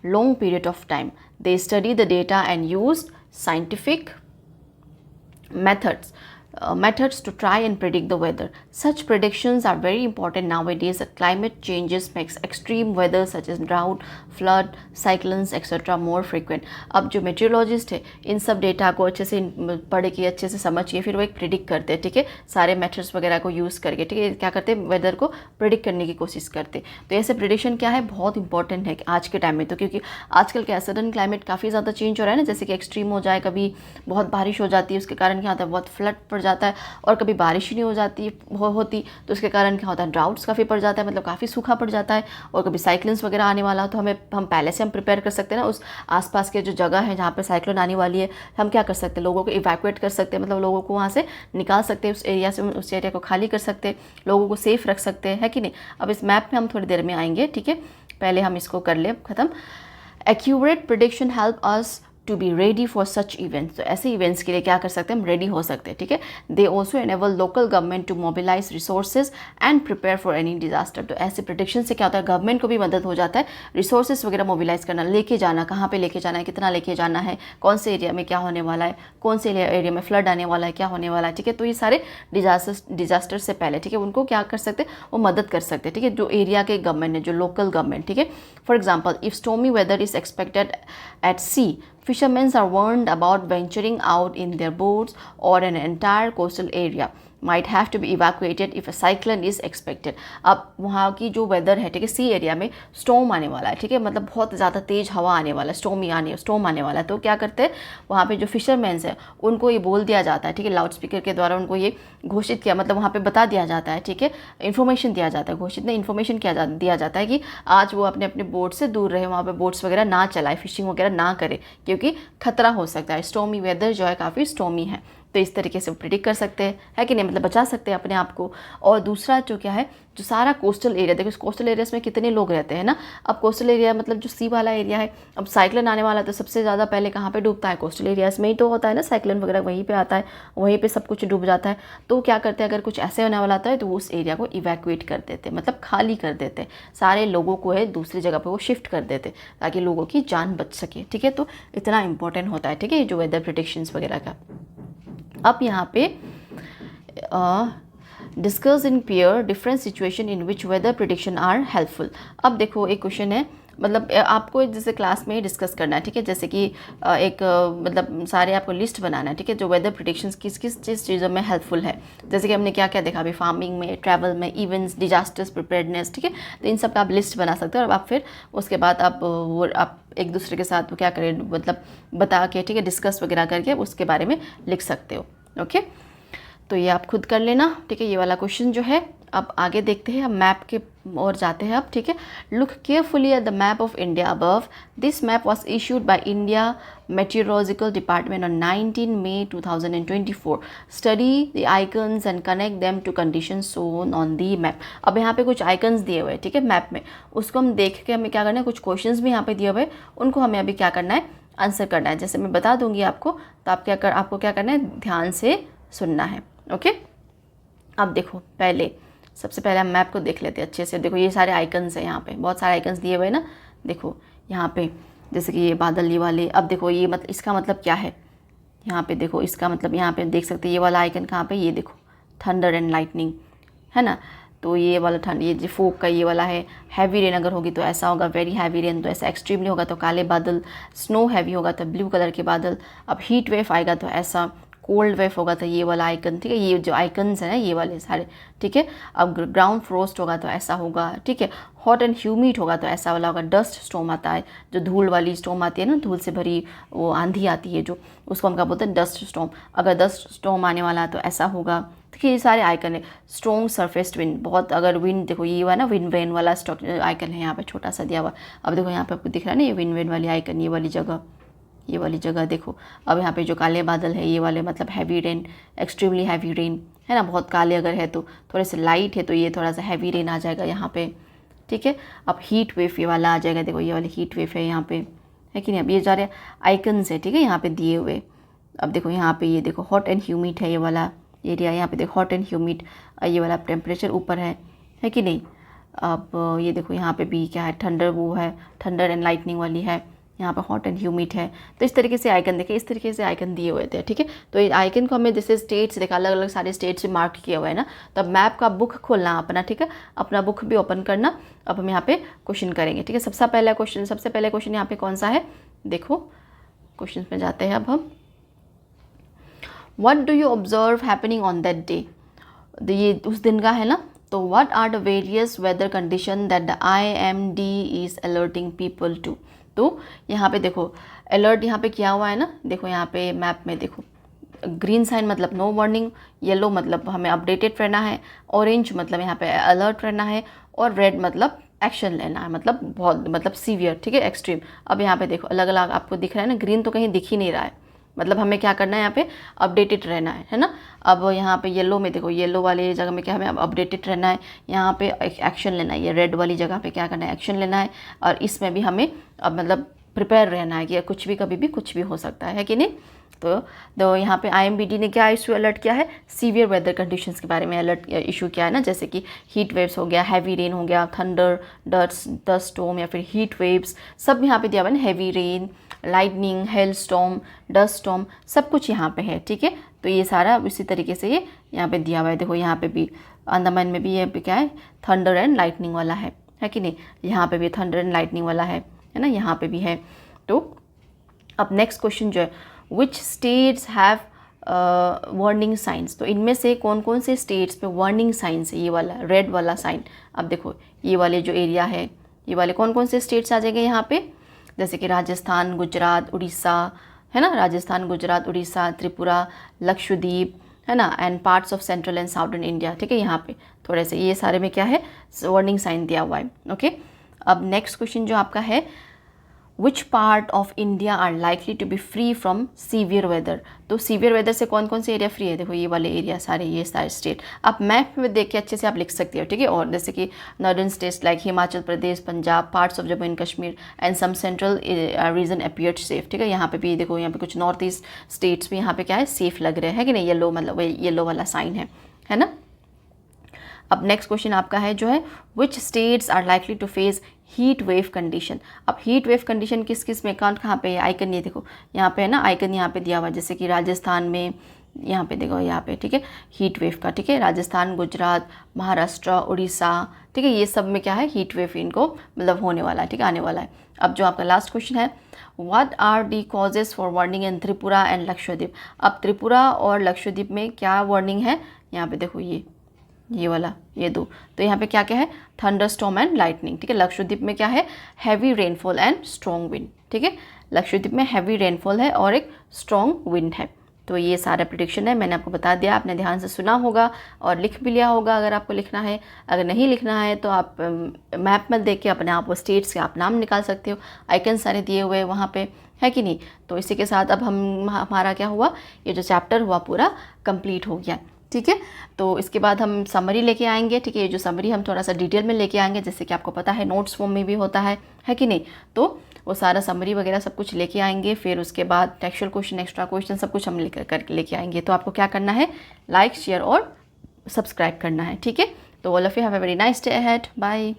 long period of time. They study the data and use scientific methods to try and predict the weather. Such predictions are very important nowadays. Climate changes makes extreme weather such as drought, flood, cyclones etc. more frequent. अब जो meteorologist है इन सब data को अच्छे से पढ़ के अच्छे से समझ के फिर वो एक प्रिडिक्ट करते हैं, ठीक है, सारे मेथड्स वगैरह को यूज़ करके, ठीक है, क्या करते हैं वेदर को प्रिडिक्ट करने की कोशिश करते हैं। तो ऐसे प्रिडिक्शन क्या है, बहुत इंपॉर्टेंट है आज के टाइम में। तो क्योंकि आजकल क्या सडन क्लाइमेट काफ़ी ज़्यादा चेंज हो रहा है ना, जैसे कि एक्सट्रीम हो जाए, कभी बहुत बारिश हो जाती है, उसके कारण क्या होता है बहुत फ्लड पड़ जाता है, और कभी बारिश ही नहीं हो जाती होती तो उसके कारण क्या होता है ड्राउट्स काफ़ी पड़ जाता है, मतलब काफ़ी सूखा पड़ जाता है। और कभी साइक्लोन्स वगैरह आने वाला तो हम पहले से हम प्रिपेयर कर सकते हैं ना, उस आसपास के जो जगह है जहाँ पे साइक्लोन आने वाली है, हम क्या कर सकते हैं, लोगों को इवैक्यूएट कर सकते हैं, मतलब लोगों को वहाँ से निकाल सकते हैं, उस एरिया से, उस एरिया को खाली कर सकते हैं, लोगों को सेफ रख सकते हैं, है कि नहीं। अब इस मैप में हम थोड़ी देर में आएंगे, ठीक है, पहले हम इसको कर ले ख़त्म। Accurate prediction help us to be ready for such events. तो ऐसे इवेंट्स के लिए क्या कर सकते हैं, हम रेडी हो सकते हैं, ठीक है। They also enable local government to mobilise resources and prepare for any disaster. तो ऐसे प्रिडिक्शन से क्या होता है, गवर्नमेंट को भी मदद हो जाता है, रिसोर्सेज वगैरह मोबिलाइज करना, लेके जाना, कहाँ पे लेके जाना है, कितना लेके जाना है, कौन से एरिया में क्या होने वाला है, कौन से एरिया में फ्लड आने वाला है, क्या होने वाला है, ठीक है। तो ये सारे डिजास्टर से पहले, ठीक है, उनको क्या कर सकते हैं, वो मदद कर सकते हैं, ठीक है, जो एरिया के गवर्नमेंट है, जो लोकल गवर्नमेंट, ठीक है। For example, if stormy weather is expected at sea, fishermen are warned about venturing out in their boats, or an entire coastal area might have to be evacuated if a cyclone is expected. अब वहाँ की जो weather है, ठीक है, सी area में storm आने वाला है, ठीक है, मतलब बहुत ज़्यादा तेज़ हवा आने वाला है, स्टॉर्म आने वाला है। तो क्या करते हैं वहाँ पे जो फिशरमैन्स हैं उनको ये बोल दिया जाता है, ठीक है, लाउड स्पीकर के द्वारा उनको ये घोषित किया, मतलब वहाँ पे बता दिया जाता है, ठीक है, इन्फॉर्मेशन दिया जाता है, घोषित नहीं इन्फॉर्मेशन दिया जाता है कि आज वो अपने अपने बोट से दूर रहे, वहाँ पर बोट्स वगैरह ना चलाए, फिशिंग वगैरह ना करे, क्योंकि खतरा हो सकता है, स्टॉर्मी वेदर जो है काफ़ी स्टॉर्मी है। तो इस तरीके से प्रिडिक्ट कर सकते हैं, है कि नहीं, मतलब बचा सकते हैं अपने आप को। और दूसरा जो क्या है, जो सारा कोस्टल एरिया, देखो कोस्टल एरियाज़ में कितने लोग रहते हैं ना। अब कोस्टल एरिया मतलब जो सी वाला एरिया है, अब साइक्लोन आने वाला है तो सबसे ज़्यादा पहले कहाँ पे डूबता है, कोस्टल एरियाज़ में ही तो होता है ना, साइक्लोन वगैरह वहीं पे आता है, वहीं पे सब कुछ डूब जाता है। तो क्या करते हैं, अगर कुछ ऐसे होने वाला आता है तो वो उस एरिया को इवैक्यूएट कर देते हैं, मतलब खाली कर देते हैं, सारे लोगों को है दूसरी जगह पर वो शिफ्ट कर देते ताकि लोगों की जान बच सके, ठीक है। तो इतना इंपॉर्टेंट होता है, ठीक है, जो वेदर प्रेडिक्शंस वगैरह का। अब यहाँ पे discuss in pair different situation in which weather prediction are helpful. अब देखो एक क्वेश्चन है, मतलब आपको जैसे क्लास में ही डिस्कस करना है, ठीक है, जैसे कि एक मतलब सारे आपको लिस्ट बनाना है, ठीक है, जो वेदर प्रिडिक्शंस किस किस चीज़ों में हेल्पफुल है। जैसे कि हमने क्या क्या देखा अभी, फार्मिंग में, ट्रैवल में, इवेंट्स, डिजास्टर्स प्रिपेयर्डनेस, ठीक है। तो इन सब का आप लिस्ट बना सकते हो और आप फिर उसके बाद आप एक दूसरे के साथ क्या करें, मतलब बता के, ठीक है, डिस्कस वगैरह करके उसके बारे में लिख सकते हो। ओके, तो ये आप खुद कर लेना, ठीक है, ये वाला क्वेश्चन जो है। अब आगे देखते हैं, अब मैप के और जाते हैं अब, ठीक है। Look carefully at the map of India above. This map was issued by India meteorological department on 19 May 2024। Study the icons and connect them to conditions shown on the map. अब यहाँ पे कुछ आइकन्स दिए हुए हैं, ठीक है, map में, उसको हम देख के हमें क्या करना है, कुछ क्वेश्चंस भी यहाँ पे दिए हुए हैं, उनको हमें अभी क्या करना है, आंसर करना है। जैसे मैं बता दूंगी आपको, तो आपको क्या करना है, ध्यान से सुनना है। ओके, अब देखो सबसे पहले हम मैप को देख लेते हैं अच्छे से। देखो ये सारे आइकन्स हैं, यहाँ पे बहुत सारे आइकन्स दिए हुए हैं ना। देखो यहाँ पे जैसे कि ये बादल ये वाले। अब देखो ये इसका मतलब क्या है, यहाँ पे देखो इसका मतलब यहाँ पे देख सकते हैं ये वाला आइकन कहाँ पे, ये देखो थंडर एंड लाइटनिंग है ना। तो ये वाला ठंड, ये जो फोक का ये वाला है। हैवी रेन अगर होगी तो ऐसा होगा, वेरी हैवी रेन तो ऐसा, एक्सट्रीमली होगा तो काले बादल, स्नो हैवी होगा तो ब्लू कलर के बादल। अब हीट वेव आएगा तो ऐसा, कोल्ड वेव होगा तो ये वाला आइकन, ठीक है। ये जो आइकन्स हैं ना ये वाले सारे, ठीक है। अब ग्राउंड फ्रोस्ट होगा तो ऐसा होगा, ठीक है। हॉट एंड ह्यूमिड होगा तो ऐसा वाला होगा। डस्ट स्टॉर्म आता है, जो धूल वाली स्टॉर्म आती है ना, धूल से भरी वो आंधी आती है जो, उसको हम क्या बोलते हैं, डस्ट स्टॉर्म। अगर डस्ट स्टॉर्म आने वाला है तो ऐसा होगा। देखिए ये सारे आइकन है। स्ट्रॉन्ग सरफेस विंड, बहुत अगर विंड, देखो ये हुआ ना विंड वेन वाला स्टॉक आइकन है यहाँ पे छोटा सा दिया हुआ। अब देखो यहाँ पे आपको दिख रहा है ना ये विंड वेन वाली आइकन, ये वाली जगह देखो। अब यहाँ पे जो काले बादल है ये वाले मतलब heavy rain, extremely heavy rain है ना। बहुत काले अगर है तो, थोड़े से लाइट है तो ये थोड़ा सा हैवी रेन आ जाएगा यहाँ पे, ठीक है। अब हीट वेव ये वाला आ जाएगा, देखो ये वाली हीट वेव है यहाँ पे, है कि नहीं। अब ये जा रहे आइकन्स है, ठीक है, यहाँ पे दिए हुए। अब देखो यहाँ पे ये देखो हॉट एंड ह्यूमिड है ये वाला एरिया, यहाँ पे देखो हॉट एंड ह्यूमिड, ये वाला टेम्परेचर ऊपर है कि नहीं। अब ये देखो यहाँ पे भी क्या है, ठंडर वो है, थंडर एंड लाइटनिंग वाली है, यहाँ पे हॉट एंड ह्यूमिड है। तो इस तरीके से आइकन देखे, इस तरीके से आइकन दिए हुए थे, ठीक है। तो ये आइकन को हमें जैसे स्टेट्स देखा, अलग अलग सारे स्टेट्स से मार्क किया हुआ है ना। तो अब मैप का बुक खोलना अपना, ठीक है, अपना बुक भी ओपन करना। अब हम यहाँ पे क्वेश्चन करेंगे, ठीक है। सबसे पहले क्वेश्चन यहाँ पे कौन सा है, देखो क्वेश्चन में जाते हैं अब हम। What do you observe happening on that day? ये उस दिन का है ना। तो what are the various weather condition that the IMD is alerting people to? तो यहाँ पे देखो अलर्ट यहाँ पे किया हुआ है ना, देखो यहाँ पे मैप में देखो, ग्रीन साइन मतलब नो वार्निंग, येलो मतलब हमें अपडेटेड रहना है, ऑरेंज मतलब यहाँ पे अलर्ट रहना है, और रेड मतलब एक्शन लेना है, मतलब बहुत मतलब सीवियर, ठीक है, एक्सट्रीम। अब यहाँ पे देखो अलग अलग आपको दिख रहा है ना, ग्रीन तो कहीं दिख ही नहीं रहा है, मतलब हमें क्या करना है यहाँ पे अपडेटेड रहना है ना। अब यहाँ पे येलो में देखो, येलो वाली जगह में क्या हमें अपडेटेड रहना है, यहाँ पे एक्शन लेना है। ये रेड वाली जगह पे क्या करना है, एक्शन लेना है। और इसमें भी हमें अब मतलब प्रिपेयर रहना है कि कुछ भी कभी भी कुछ भी हो सकता है कि नहीं। तो यहाँ पे IMBD ने क्या इशू अलर्ट किया है, सीवियर वेदर कंडीशंस के बारे में अलर्ट इशू किया है ना, जैसे कि हीट वेव्स हो गया, हैवी रेन हो गया, थंडर, डस्ट स्टॉर्म या फिर हीट वेव्स, सब यहाँ पे दिया हुआ है ना, heavy rain, lightning, hello storm, dust storm, सब कुछ यहाँ पे है, ठीक है। तो ये सारा इसी तरीके से ये यहाँ पे दिया हुआ है। देखो यहाँ पे भी अंडमान में भी ये पे क्या है, थंडर एंड लाइटनिंग वाला है कि नहीं। यहाँ पे भी थंडर एंड लाइटनिंग वाला है ना, यहाँ पे भी है। तो अब नेक्स्ट क्वेश्चन जो है, which states have warning science. तो इनमें से कौन कौन से स्टेट्स पे वार्निंग साइंस है, ये वाला रेड वाला साइन। अब देखो ये वाले जो एरिया है, ये वाले कौन कौन से स्टेट्स आ जाएंगे यहाँ पे, जैसे कि राजस्थान, गुजरात, उड़ीसा है ना, राजस्थान, गुजरात, उड़ीसा, त्रिपुरा, लक्षद्वीप है ना, and parts of central and southern India, ठीक है। यहाँ पे थोड़े से ये सारे में क्या है, वार्निंग साइन दिया हुआ है, ओके। अब नेक्स्ट क्वेश्चन जो आपका है, which part of India are likely to be free from severe weather. तो सीवियर वेदर से कौन कौन से एरिया फ्री है, देखो ये वाले एरिया सारे, ये सारे स्टेट आप मैप में देख के अच्छे से आप लिख सकते हो, ठीक है। और जैसे कि northern states like Himachal Pradesh, Punjab, parts of Jammu and Kashmir and some central region appeared safe, ठीक है। यहाँ पे भी देखो, यहाँ पे कुछ नॉर्थ ईस्ट स्टेट्स भी यहाँ पे क्या है, सेफ लग रहे हैं कि नहीं, येलो मतलब येलो वाला साइन है ना। अब नेक्स्ट क्वेश्चन आपका है जो है, which states are likely to face heat wave condition. अब हीट वेव कंडीशन किस किस में, कहाँ पे आइकन, ये देखो यहाँ पे है ना, आइकन यहाँ पे दिया हुआ, जैसे कि राजस्थान में यहाँ पे देखो, यहाँ पे ठीक है, हीट वेव का, ठीक है। राजस्थान, गुजरात, महाराष्ट्र, उड़ीसा, ठीक है, ये सब में क्या है, हीट वेव इनको मतलब होने वाला है, ठीक है, आने वाला है। अब जो आपका लास्ट क्वेश्चन है, what are the causes for warning in Tripura and Lakshadweep. अब त्रिपुरा और लक्षद्वीप में क्या वार्निंग है, यहाँ पे देखो ये वाला, ये दो। तो यहाँ पे क्या क्या है, थंडर स्टॉर्म एंड लाइटनिंग, ठीक है। लक्षद्वीप में क्या है, heavy rainfall and strong wind, ठीक है। लक्षद्वीप में हैवी रेनफॉल है और एक स्ट्रॉन्ग विंड है। तो ये सारा प्रेडिक्शन है, मैंने आपको बता दिया, आपने ध्यान से सुना होगा और लिख भी लिया होगा अगर आपको लिखना है। अगर नहीं लिखना है तो आप मैप में देख के अपने आप वो स्टेट्स के आप नाम निकाल सकते हो, आइकन सारे दिए हुए वहाँ पे, है कि नहीं। तो इसी के साथ अब हमारा क्या हुआ, ये जो चैप्टर हुआ पूरा कंप्लीट हो गया, ठीक है। तो इसके बाद हम समरी लेके आएंगे, ठीक है। ये जो समरी हम थोड़ा सा डिटेल में लेके आएंगे, जैसे कि आपको पता है नोट्स फॉर्म में भी होता है कि नहीं। तो वो सारा समरी वगैरह सब कुछ लेके आएंगे, फिर उसके बाद टेक्सचुअल क्वेश्चन, एक्स्ट्रा क्वेश्चन सब कुछ हम लेके आएंगे। तो आपको क्या करना है, लाइक, शेयर और सब्सक्राइब करना है, ठीक है। तो all of you have a very nice day ahead, bye.